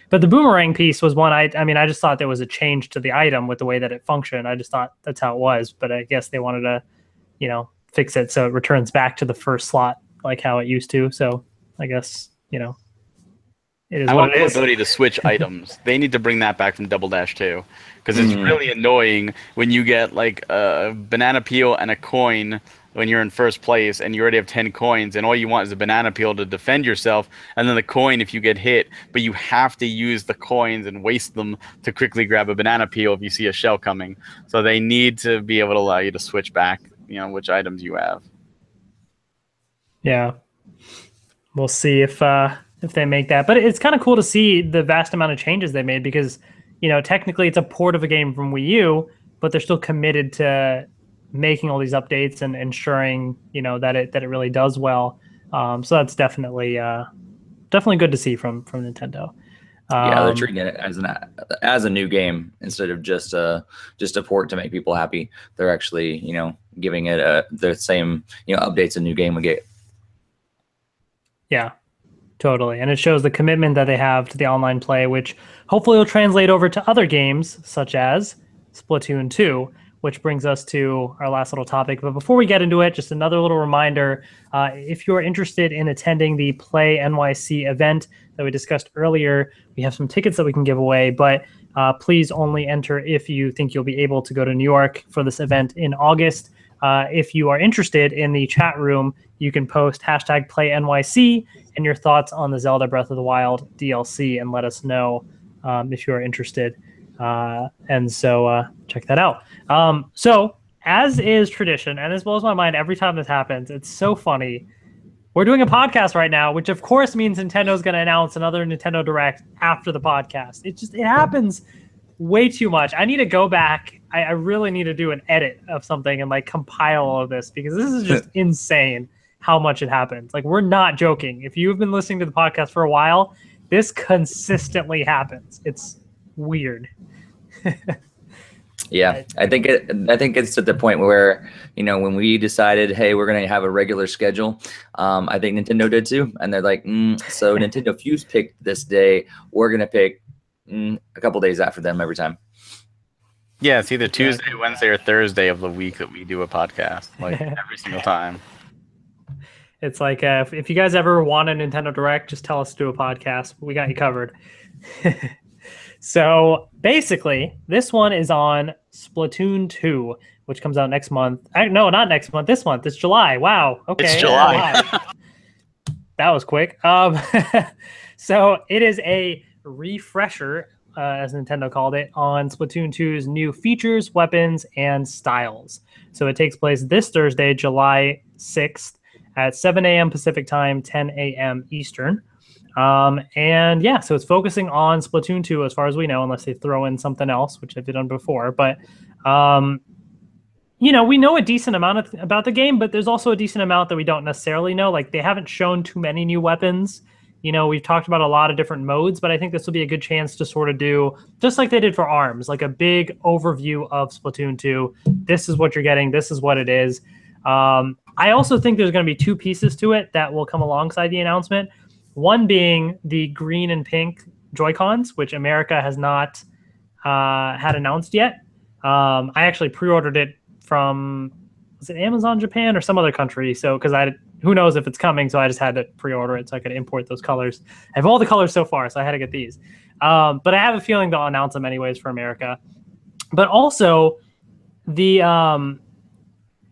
But the boomerang piece was one I just thought there was a change to the item with the way that it functioned. I just thought that's how it was, but I guess they wanted to, fix it so it returns back to the first slot like how it used to. So I guess, it is I what want it the is. ability to switch items. They need to bring that back from Double Dash 2, because it's really annoying when you get like a banana peel and a coin when you're in first place and you already have 10 coins and all you want is a banana peel to defend yourself, and then the coin if you get hit, but you have to use the coins and waste them to quickly grab a banana peel if you see a shell coming. So they need to be able to allow you to switch back, which items you have. Yeah. We'll see if they make that. But it's kind of cool to see the vast amount of changes they made because, technically it's a port of a game from Wii U, but they're still committed to making all these updates and ensuring, that it really does well. So that's definitely good to see from Nintendo. Yeah, they're treating it as a new game instead of just a port to make people happy. They're actually, giving it the same, updates a new game would get. Yeah, totally. And it shows the commitment that they have to the online play, which hopefully will translate over to other games such as Splatoon 2, which brings us to our last little topic. But before we get into it, just another little reminder, if you're interested in attending the Play NYC event that we discussed earlier, we have some tickets that we can give away, but please only enter if you think you'll be able to go to New York for this event in August. If you are interested, in the chat room, you can post #PlayNYC and your thoughts on the Zelda Breath of the Wild DLC and let us know if you are interested. And so check that out. So as is tradition, and this blows my mind every time this happens, it's so funny. We're doing a podcast right now, which of course means Nintendo's going to announce another Nintendo Direct after the podcast. It happens way too much. I need to go back. I really need to do an edit of something and like compile all of this, because this is just insane how much it happens. Like, we're not joking. If you've been listening to the podcast for a while, this consistently happens. It's weird. Yeah, I think it's at the point where, you know, when we decided, hey, we're going to have a regular schedule, I think Nintendo did too. And they're like, so NintendoFuse picked this day. We're going to pick a couple days after them every time. Yeah, it's either Tuesday, Wednesday, or Thursday of the week that we do a podcast, like every single time. It's like, if you guys ever want a Nintendo Direct, just tell us to do a podcast. We got you covered. So basically, this one is on Splatoon 2, which comes out next month. No, not next month. This month. It's July. Wow. Okay. It's July. That was quick. So it is a refresher, as Nintendo called it, on Splatoon 2's new features, weapons, and styles. So it takes place this Thursday, July 6th at 7 a.m. Pacific time, 10 a.m. Eastern. And yeah, so it's focusing on Splatoon 2 as far as we know, unless they throw in something else, which they've done before. But, you know, we know a decent amount about the game, but there's also a decent amount that we don't necessarily know. Like, they haven't shown too many new weapons. You know, we've talked about a lot of different modes, but I think this will be a good chance to sort of do, just like they did for ARMS, like a big overview of Splatoon 2. This is what you're getting. This is what it is. I also think there's going to be two pieces to it that will come alongside the announcement. One being the green and pink Joy-Cons, which America has not had announced yet. I actually pre-ordered it from, was it Amazon Japan or some other country? So, because who knows if it's coming, so I just had to pre-order it so I could import those colors. I have all the colors so far, so I had to get these. But I have a feeling they'll announce them anyways for America. But also, the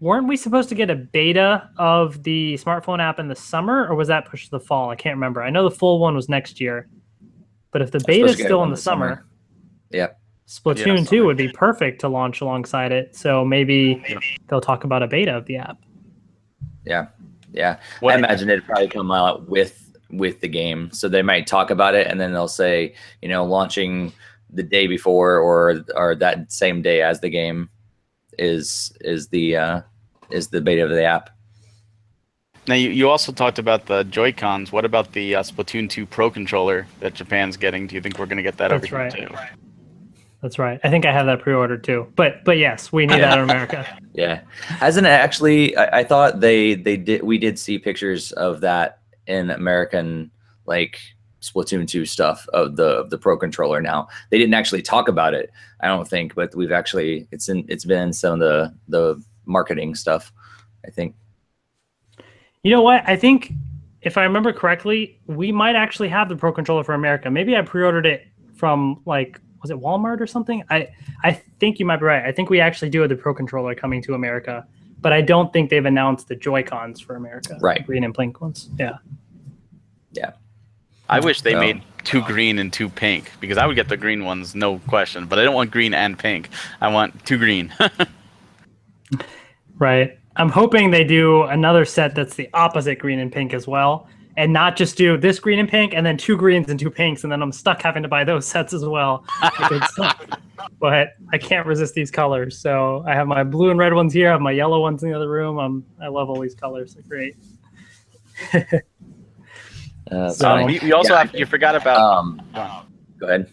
weren't we supposed to get a beta of the smartphone app in the summer, or was that pushed to the fall? I can't remember. I know the full one was next year, but if the beta is still in the summer, yeah, Splatoon 2 would be perfect to launch alongside it. So maybe they'll talk about a beta of the app. Yeah. I imagine it'd probably come out with the game, so they might talk about it, and then they'll say, you know, launching the day before or that same day as the game is the beta of the app. Now, you also talked about the Joy-Cons. What about the Splatoon 2 Pro Controller that Japan's getting? Do you think we're going to get that over here too? That's right. I think I have that pre-ordered too. But yes, we need that in America. Yeah. Hasn't it actually? I thought we did see pictures of that in American, like, Splatoon 2 stuff of the Pro Controller. Now, they didn't actually talk about it, I don't think, but we've actually it's been in some of the marketing stuff, I think. You know what? I think if I remember correctly, we might actually have the Pro Controller for America. Maybe I pre-ordered it from, like, was it Walmart or something? I think you might be right. I think we actually do have the Pro Controller coming to America, but I don't think they've announced the Joy-Cons for America. Right. Green and pink ones. Yeah. I wish they made 2 green and 2 pink, because I would get the green ones, no question. But I don't want green and pink. I want 2 green. Right. I'm hoping they do another set that's the opposite green and pink as well, and not just do this green and pink and then 2 greens and 2 pinks, and then I'm stuck having to buy those sets as well. But I can't resist these colors. So I have my blue and red ones here. I have my yellow ones in the other room. I love all these colors. They're great. You also have. You forgot about. Go ahead.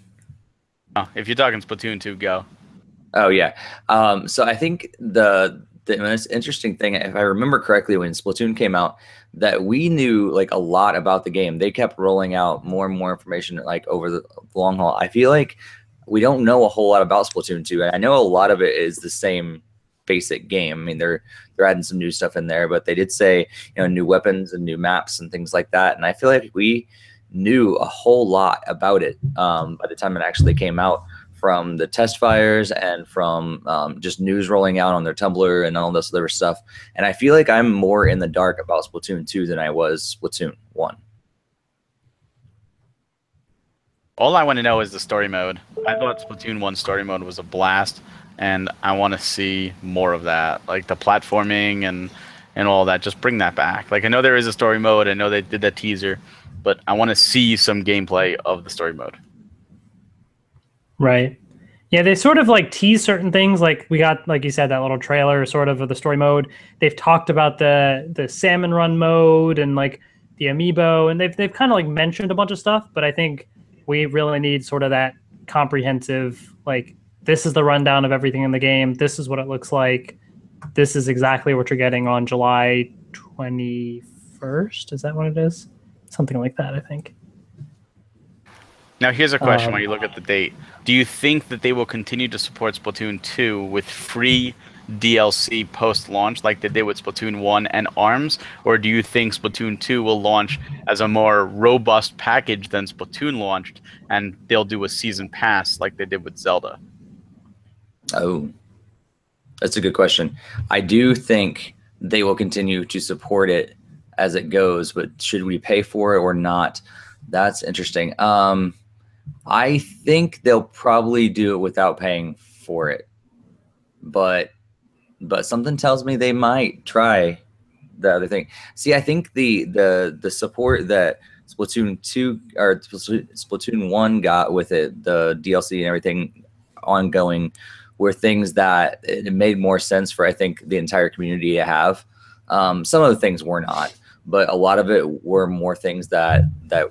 Oh, if you're talking Splatoon 2, go. Oh yeah. So I think the most interesting thing, if I remember correctly, when Splatoon came out, that we knew like a lot about the game. They kept rolling out more and more information like over the long haul. I feel like we don't know a whole lot about Splatoon 2. I know a lot of it is the same basic game. I mean, they're adding some new stuff in there, but they did say, you know, new weapons and new maps and things like that. And I feel like we knew a whole lot about it by the time it actually came out, from the test fires and from just news rolling out on their Tumblr and all this other stuff. And I feel like I'm more in the dark about Splatoon 2 than I was Splatoon 1. All I want to know is the story mode. I thought Splatoon 1 story mode was a blast, and I want to see more of that. Like the platforming and all that. Just bring that back. Like I know there is a story mode. I know they did that teaser, but I want to see some gameplay of the story mode. Right. Yeah, they sort of like tease certain things. Like we got, like you said, that little trailer sort of the story mode. They've talked about the salmon run mode and like the amiibo, and they've kind of like mentioned a bunch of stuff. But I think we really need sort of that comprehensive, like, this is the rundown of everything in the game. This is what it looks like. This is exactly what you're getting on July 21st. Is that what it is? Something like that, I think. Now, here's a question when you look at the date. Do you think that they will continue to support Splatoon 2 with free DLC post-launch like they did with Splatoon 1 and ARMS? Or do you think Splatoon 2 will launch as a more robust package than Splatoon launched, and they'll do a season pass like they did with Zelda? Oh, that's a good question. I do think they will continue to support it as it goes, but should we pay for it or not? That's interesting. I think they'll probably do it without paying for it, but something tells me they might try the other thing. See, I think the support that Splatoon 2 or Splatoon 1 got with it, the DLC and everything ongoing, were things that it made more sense for, I think, the entire community to have. Some of the things were not, but a lot of it were more things that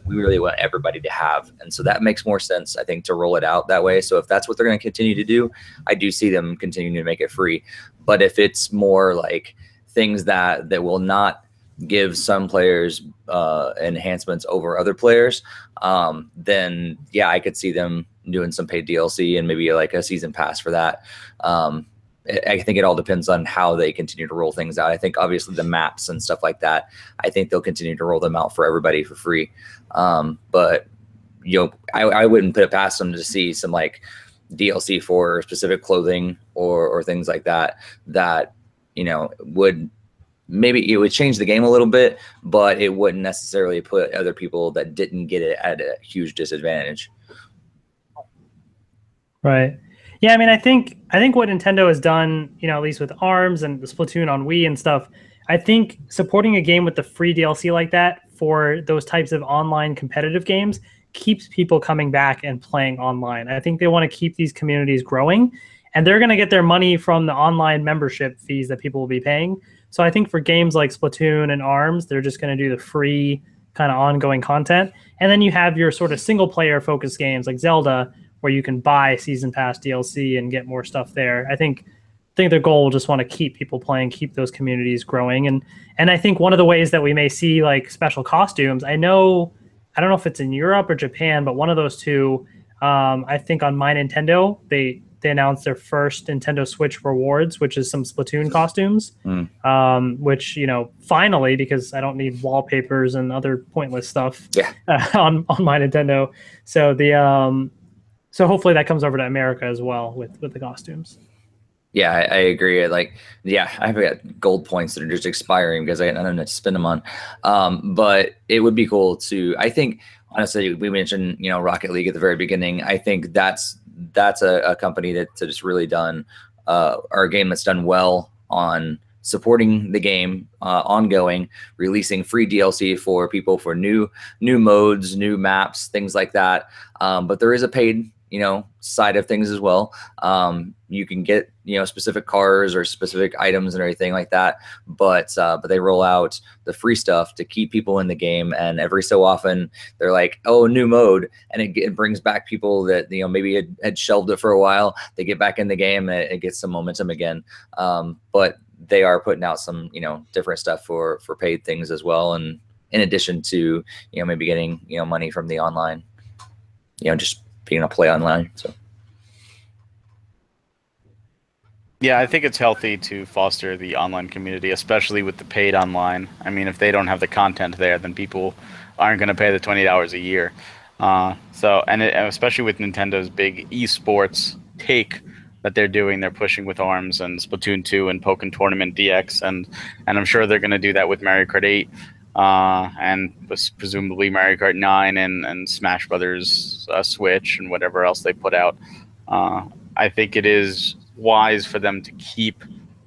we really want everybody to have. And so that makes more sense, I think, to roll it out that way. So if that's what they're going to continue to do, I do see them continuing to make it free. But if it's more like things that will not give some players enhancements over other players, then yeah, I could see them doing some paid DLC and maybe like a season pass for that. I think it all depends on how they continue to roll things out. I think obviously the maps and stuff like that, I think they'll continue to roll them out for everybody for free. But I wouldn't put it past them to see some like DLC for specific clothing or things like that would, maybe it would change the game a little bit, but it wouldn't necessarily put other people that didn't get it at a huge disadvantage. Right. Yeah, I mean, I think what Nintendo has done, at least with ARMS and the Splatoon on Wii and stuff, I think supporting a game with the free DLC like that for those types of online competitive games keeps people coming back and playing online. I think they want to keep these communities growing, and they're going to get their money from the online membership fees that people will be paying. So I think for games like Splatoon and ARMS, they're just going to do the free kind of ongoing content. And then you have your sort of single player focused games like Zelda, where you can buy season pass DLC and get more stuff there. I think their goal will just want to keep people playing, keep those communities growing. And I think one of the ways that we may see like special costumes, I don't know if it's in Europe or Japan, but one of those two, I think on My Nintendo, they announced their first Nintendo Switch rewards, which is some Splatoon costumes, which, finally, because I don't need wallpapers and other pointless stuff on My Nintendo. So hopefully that comes over to America as well with the costumes. Yeah, I agree. Like, yeah, I've got gold points that are just expiring because I got nothing to spend them on. But it would be cool to, I think, honestly, we mentioned, Rocket League at the very beginning. I think that's a company that's just really done, or a game that's done well on supporting the game, ongoing, releasing free DLC for people for new modes, new maps, things like that. But there is a paid side of things as well. You can get, specific cars or specific items and everything like that. But they roll out the free stuff to keep people in the game. And every so often they're like, oh, new mode. And it brings back people that, maybe had shelved it for a while. They get back in the game and it gets some momentum again. But they are putting out some, different stuff for paid things as well. And in addition to, maybe getting, money from the online, just being able to play online. So yeah, I think it's healthy to foster the online community, especially with the paid online. I mean, if they don't have the content there, then people aren't going to pay the $20 a year. Especially with Nintendo's big esports take that they're pushing with ARMS and Splatoon 2 and Pokken Tournament DX, and I'm sure they're going to do that with Mario Kart 8. and presumably Mario Kart 9 and Smash Brothers Switch and whatever else they put out. I think it is wise for them to keep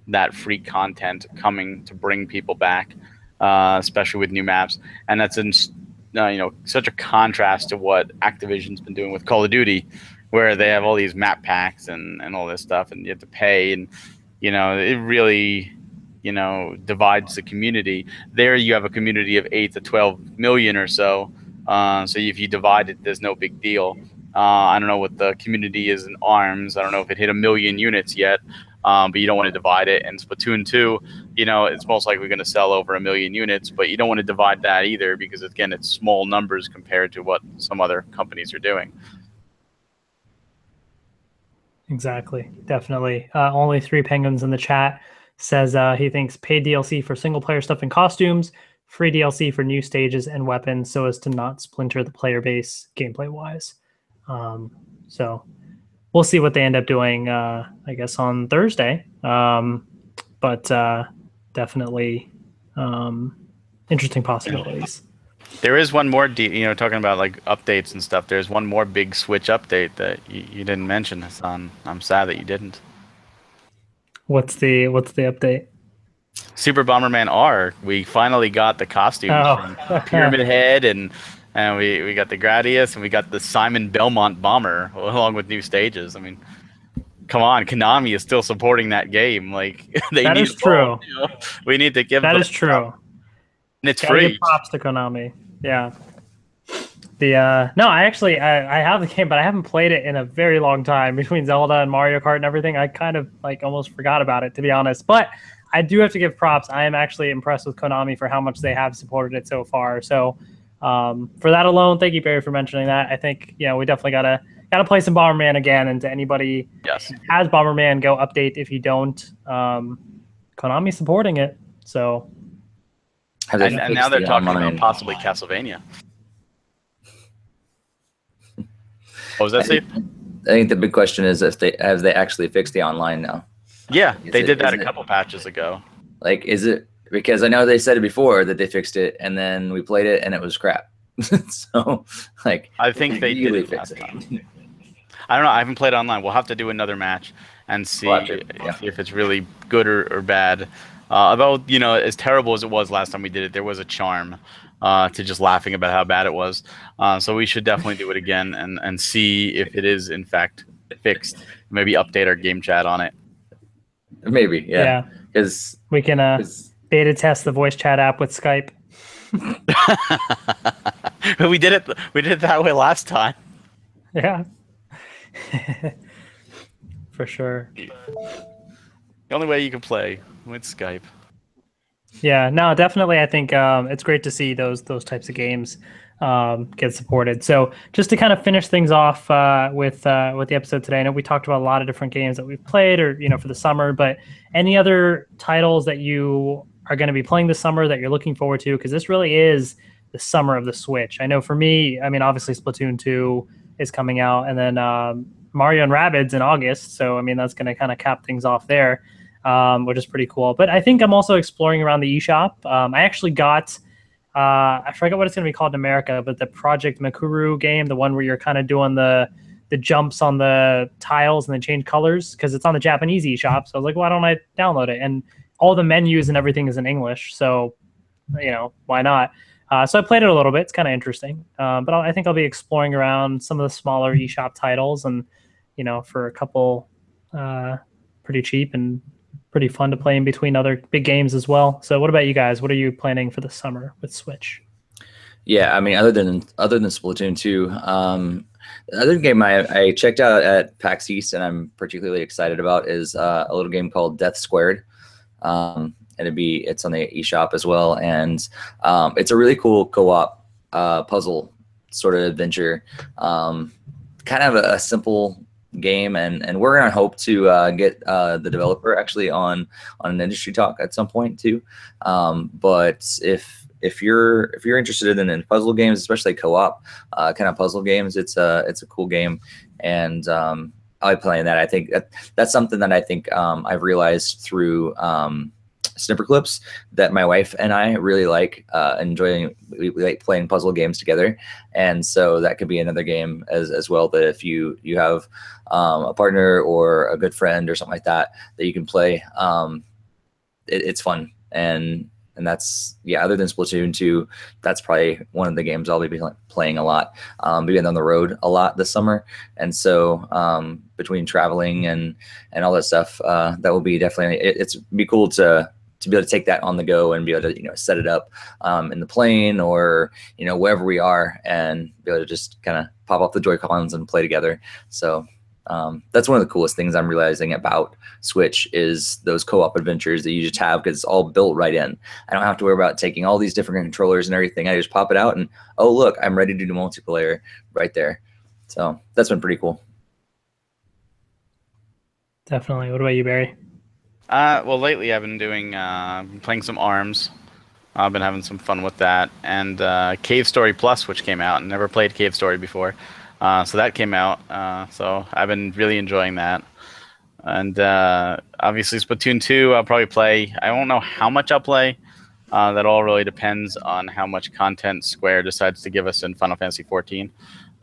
that free content coming to bring people back, especially with new maps. And that's such a contrast to what Activision's been doing with Call of Duty, where they have all these map packs and all this stuff, and you have to pay, and it really divides the community. There you have a community of 8 to 12 million or so. So if you divide it, there's no big deal. I don't know what the community is in ARMS. I don't know if it hit 1 million units yet, but you don't want to divide it. And Splatoon 2, it's most likely going to sell over 1 million units, but you don't want to divide that either because, again, it's small numbers compared to what some other companies are doing. Exactly. Definitely. Only 3 Penguins in the chat says he thinks paid DLC for single-player stuff and costumes, free DLC for new stages and weapons so as to not splinter the player base gameplay-wise. So we'll see what they end up doing, I guess, on Thursday. But definitely interesting possibilities. There is one more, talking about like updates and stuff. There's one more big Switch update that you didn't mention, Hassan. I'm sad that you didn't. What's the update? Super Bomberman R. We finally got the costumes from Pyramid Head, and we got the Gradius, and we got the Simon Belmont Bomber along with new stages. I mean, come on, Konami is still supporting that game. Like that is true. We need to give that is true. And it's free. Give props to Konami. Yeah. No, I have the game, but I haven't played it in a very long time. Between Zelda and Mario Kart and everything, I kind of almost forgot about it, to be honest. But I do have to give props. I am actually impressed with Konami for how much they have supported it so far. So for that alone, thank you, Barry, for mentioning that. I think we definitely gotta play some Bomberman again. And to anybody who has Bomberman, go update if you don't. Konami's supporting it, so. And now they're talking about possibly Castlevania. What was that, Steve? I think the big question is have they actually fixed the online now? Yeah, they did that a couple patches ago. Like, is it because I know they said it before that they fixed it, and then we played it and it was crap. So, like, I think they really did fix it. I don't know. I haven't played online. We'll have to do another match and see if it's really good or bad. Although, as terrible as it was last time we did it, there was a charm to just laughing about how bad it was. So we should definitely do it again and see if it is, in fact, fixed. Maybe update our game chat on it. Maybe, yeah. Because we can beta test the voice chat app with Skype. We did it that way last time. Yeah. For sure. The only way you can play with Skype. Yeah, no, definitely. I think it's great to see those types of games get supported. So just to kind of finish things off with the episode today, I know we talked about a lot of different games that we've played or for the summer, but any other titles that you are going to be playing this summer that you're looking forward to? Because this really is the summer of the Switch. I know for me, I mean, obviously Splatoon 2 is coming out, and then Mario and Rabbids in August. So I mean, that's going to kind of cap things off there. Which is pretty cool. But I think I'm also exploring around the eShop. I actually got, I forget what it's going to be called in America, but the Project Makuru game, the one where you're kind of doing the jumps on the tiles and they change colors, because it's on the Japanese eShop. So I was like, why don't I download it? And all the menus and everything is in English. So, why not? So I played it a little bit. It's kind of interesting. But I think I'll be exploring around some of the smaller eShop titles and, for a couple pretty cheap and pretty fun to play in between other big games as well. So what about you guys? What are you planning for the summer with Switch? Yeah, I mean, other than Splatoon 2, the other game I checked out at PAX East and I'm particularly excited about is a little game called Death Squared. And it's on the eShop as well, and it's a really cool co-op puzzle sort of adventure. Kind of a simple game, and we're gonna hope to get the developer actually on an industry talk at some point too. But if you're interested in puzzle games, especially co-op kind of puzzle games, it's a cool game, and I'll be playing that. I think that's something that I think I've realized through snipper clips that my wife and I really like enjoying. We like playing puzzle games together, and so that could be another game as well. That if you have a partner or a good friend or something like that you can play, it's fun. And that's, yeah, other than Splatoon 2, that's probably one of the games I'll be playing a lot. Being on the road a lot this summer. And so between traveling and all that stuff, that will be definitely, it's be cool to be able to take that on the go and be able to, set it up in the plane or, wherever we are, and be able to just kind of pop off the Joy-Cons and play together. So that's one of the coolest things I'm realizing about Switch is those co-op adventures that you just have, because it's all built right in. I don't have to worry about taking all these different controllers and everything. I just pop it out and, oh, look, I'm ready to do multiplayer right there. So that's been pretty cool. Definitely. What about you, Barry? Well, lately I've been doing playing some ARMS. I've been having some fun with that, and Cave Story Plus, which came out. I never played Cave Story before. So that came out, so I've been really enjoying that. And obviously Splatoon 2, I'll probably play. I don't know how much I'll play. That all really depends on how much content Square decides to give us in Final Fantasy 14,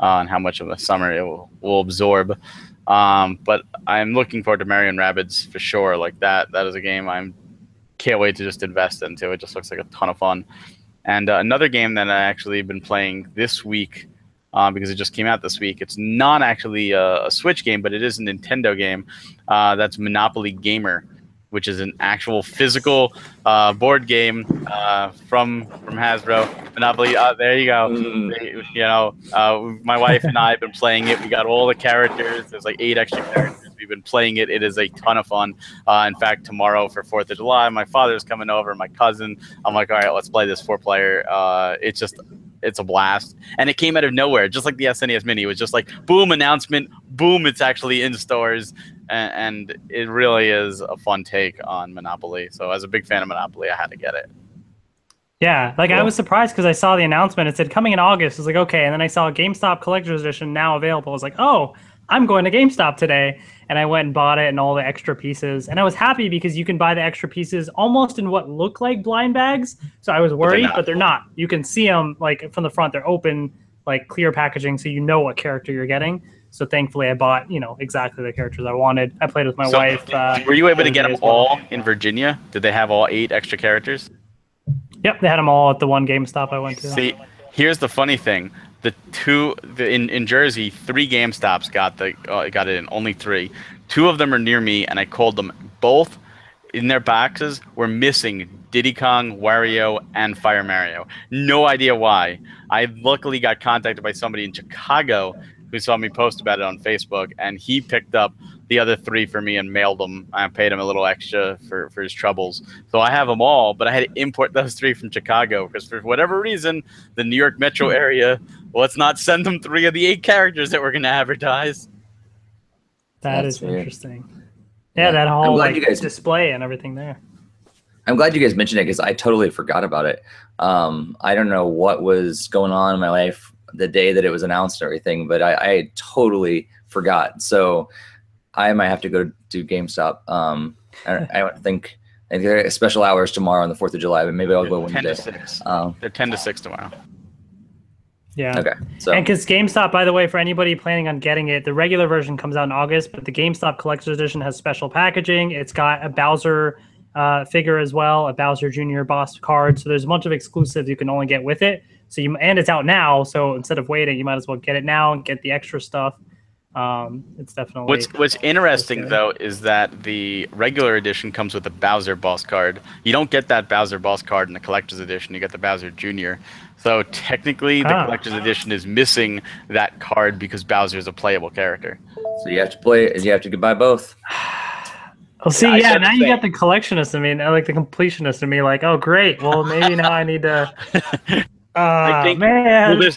and how much of a summer it will absorb. But I'm looking forward to Mario & Rabbids for sure. Like that is a game can't wait to just invest into. It just looks like a ton of fun. And another game that I actually been playing this week, because it just came out this week. It's not actually a Switch game, but it is a Nintendo game. That's Monopoly Gamer, which is an actual physical board game from Hasbro. Monopoly. There you go. My wife and I have been playing it. We got all the characters. There's like 8 extra characters. We've been playing it. It is a ton of fun. In fact, tomorrow for 4th of July, my father's coming over, my cousin. I'm like, all right, let's play this 4-player. It's a blast. And it came out of nowhere, just like the SNES Mini. It was just like, boom, announcement, boom, it's actually in stores. And it really is a fun take on Monopoly. So as a big fan of Monopoly, I had to get it. Yeah, like Cool. I was surprised because I saw the announcement. It said coming in August. I was like, okay. And then I saw GameStop Collector's Edition now available. I was like, oh, I'm going to GameStop today. And I went and bought it and all the extra pieces. And I was happy because you can buy the extra pieces almost in what look like blind bags. So I was worried, but they're not. You can see them like from the front. They're open, like clear packaging, so you know what character you're getting. So thankfully, I bought exactly the characters I wanted. I played with my wife. Were you able to get them all in Virginia? Did they have all 8 extra characters? Yep, they had them all at the one GameStop I went to. See, here's the funny thing: in Jersey, 3 GameStops got it in, only 3. 2 of them are near me, and I called them. Both in their boxes were missing Diddy Kong, Wario, and Fire Mario. No idea why. I luckily got contacted by somebody in Chicago who saw me post about it on Facebook, and he picked up the other 3 for me and mailed them. I paid him a little extra for his troubles. So I have them all, but I had to import those 3 from Chicago because for whatever reason, the New York metro area, let's not send them 3 of the 8 characters that we're going to advertise. That is interesting. Yeah, that whole display and everything there. I'm glad you guys mentioned it because I totally forgot about it. I don't know what was going on in my life the day that it was announced and everything, but I totally forgot. So I might have to go to GameStop. I think there are special hours tomorrow on the 4th of July, but maybe I'll go Wednesday. 10 to 6. They're 10 to 6 tomorrow. Yeah. Okay. So, and because GameStop, by the way, for anybody planning on getting it, the regular version comes out in August, but the GameStop Collector's Edition has special packaging. It's got a Bowser figure as well, a Bowser Jr. boss card. So there's a bunch of exclusives you can only get with it. And it's out now, so instead of waiting, you might as well get it now and get the extra stuff. It's definitely what's interesting though is that the regular edition comes with a Bowser boss card. You don't get that Bowser boss card in the collector's edition. You get the Bowser Jr. So technically, the collector's edition is missing that card because Bowser is a playable character. So you have to play. You have to buy both. Well, see, yeah, now you got the collectionist in me, like the completionist in me. Like, oh, great. Well, maybe now I need to. I think, man. Well, there's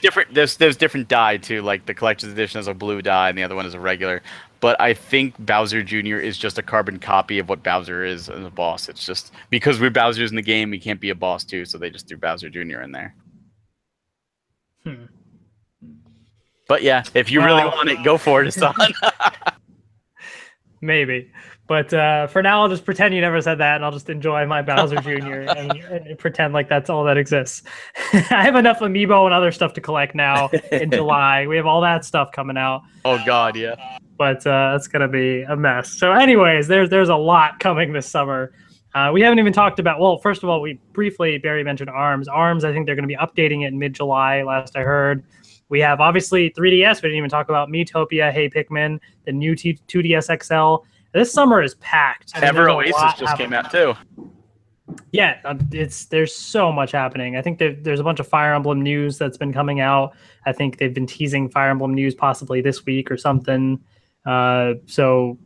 different dye too. Like the collector's edition has a blue dye, and the other one is a regular. But I think Bowser Jr. is just a carbon copy of what Bowser is as a boss. It's just because we're Bowser's in the game, we can't be a boss too, so they just threw Bowser Jr. in there. Hmm. But yeah, if you really want it, go for it, Hassan. Maybe. But for now, I'll just pretend you never said that, and I'll just enjoy my Bowser Jr. and pretend like that's all that exists. I have enough amiibo and other stuff to collect now in July. We have all that stuff coming out. Oh God, yeah. But it's gonna be a mess. So, anyways, there's a lot coming this summer. We haven't even talked about. Well, first of all, we briefly Barry mentioned ARMS. ARMS, I think they're going to be updating it in mid-July. Last I heard. We have obviously 3DS. We didn't even talk about Miitopia, Hey Pikmin, the new 2DS XL. This summer is packed. Ever Oasis just came out too. Yeah, there's so much happening. I think there's a bunch of Fire Emblem news that's been coming out. I think they've been teasing Fire Emblem news possibly this week or something. So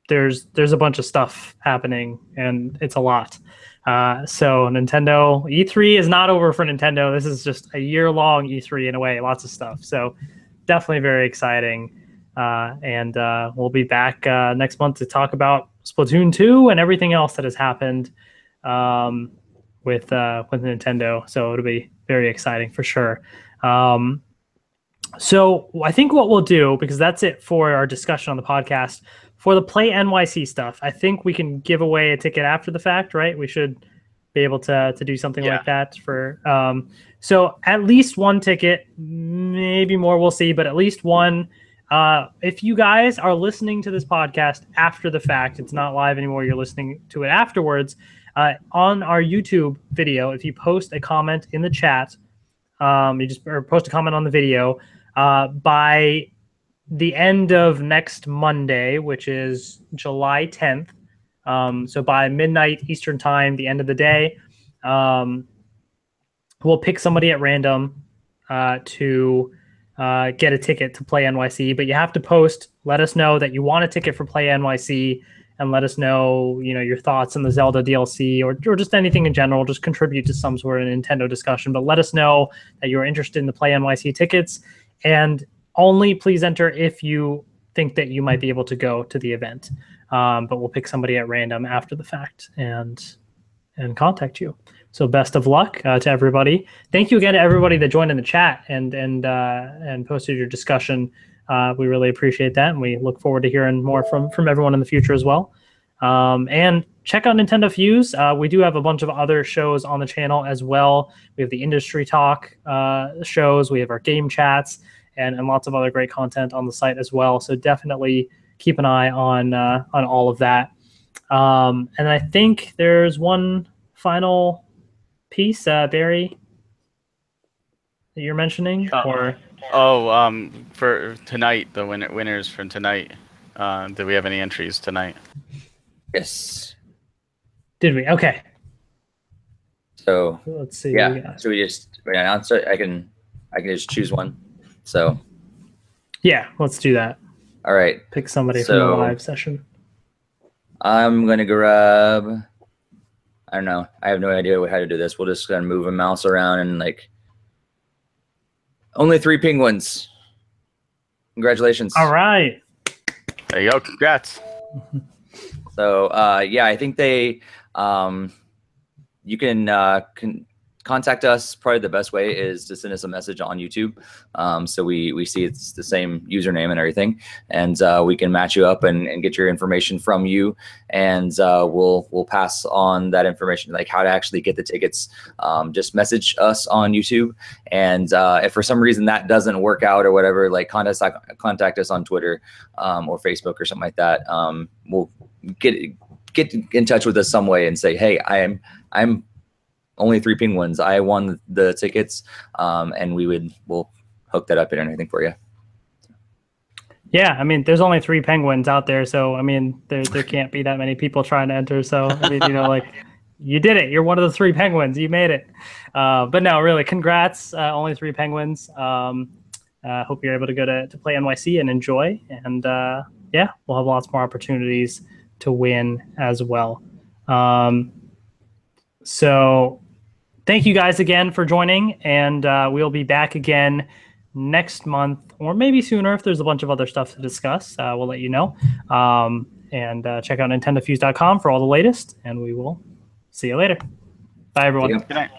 there's a bunch of stuff happening, and it's a lot. So Nintendo E3 is not over for Nintendo. This is just a year-long E3 in a way, lots of stuff. So definitely very exciting. And we'll be back next month to talk about Splatoon 2 and everything else that has happened with Nintendo. So it'll be very exciting for sure. So I think what we'll do, because that's it for our discussion on the podcast, for the Play NYC stuff, I think we can give away a ticket after the fact, right? We should be able to do something like that for so at least one ticket, maybe more, we'll see, but at least one. If you guys are listening to this podcast after the fact, it's not live anymore, you're listening to it afterwards, on our YouTube video, if you post a comment in the chat, or post a comment on the video, by the end of next Monday, which is July 10th, so by midnight Eastern time, the end of the day, we'll pick somebody at random to get a ticket to Play NYC. But you have to post, let us know that you want a ticket for Play NYC, and let us know, your thoughts on the Zelda DLC or just anything in general. Just contribute to some sort of Nintendo discussion, but let us know that you're interested in the Play NYC tickets, and only please enter if you think that you might be able to go to the event. But we'll pick somebody at random after the fact and contact you. So best of luck to everybody. Thank you again to everybody that joined in the chat and posted your discussion. We really appreciate that, and we look forward to hearing more from everyone in the future as well. And check out NintendoFuse. We do have a bunch of other shows on the channel as well. We have the industry talk shows. We have our game chats and lots of other great content on the site as well. So definitely keep an eye on all of that. And I think there's one final piece, Barry, that you're mentioning, or for tonight, the winners from tonight. Do we have any entries tonight? Yes. Did we? Okay. So let's see. Yeah. So we just announce it. I can just choose one. So. Yeah, let's do that. All right. Pick somebody from the live session. I'm gonna grab. I don't know. I have no idea how to do this. We'll just gonna move a mouse around and only 3 penguins. Congratulations. All right. There you go. Congrats. So yeah, I think they you can contact us. Probably the best way is to send us a message on YouTube, so we see it's the same username and everything, and we can match you up and get your information from you, and we'll pass on that information, like how to actually get the tickets. Just message us on YouTube, and if for some reason that doesn't work out or whatever, contact us on Twitter or Facebook or something like that. We'll get in touch with us some way and say, hey, I'm only 3 penguins. I won the tickets, and we'll hook that up and anything for you. Yeah, I mean, there's only 3 penguins out there, so I mean, there can't be that many people trying to enter. So I mean, you did it. You're one of the 3 penguins. You made it. But no, really, congrats. Only 3 penguins. Hope you're able to go to Play NYC and enjoy. And yeah, we'll have lots more opportunities to win as well. So thank you guys again for joining, and we'll be back again next month, or maybe sooner if there's a bunch of other stuff to discuss. We'll let you know. And check out NintendoFuse.com for all the latest, and we will see you later. Bye, everyone. Good night.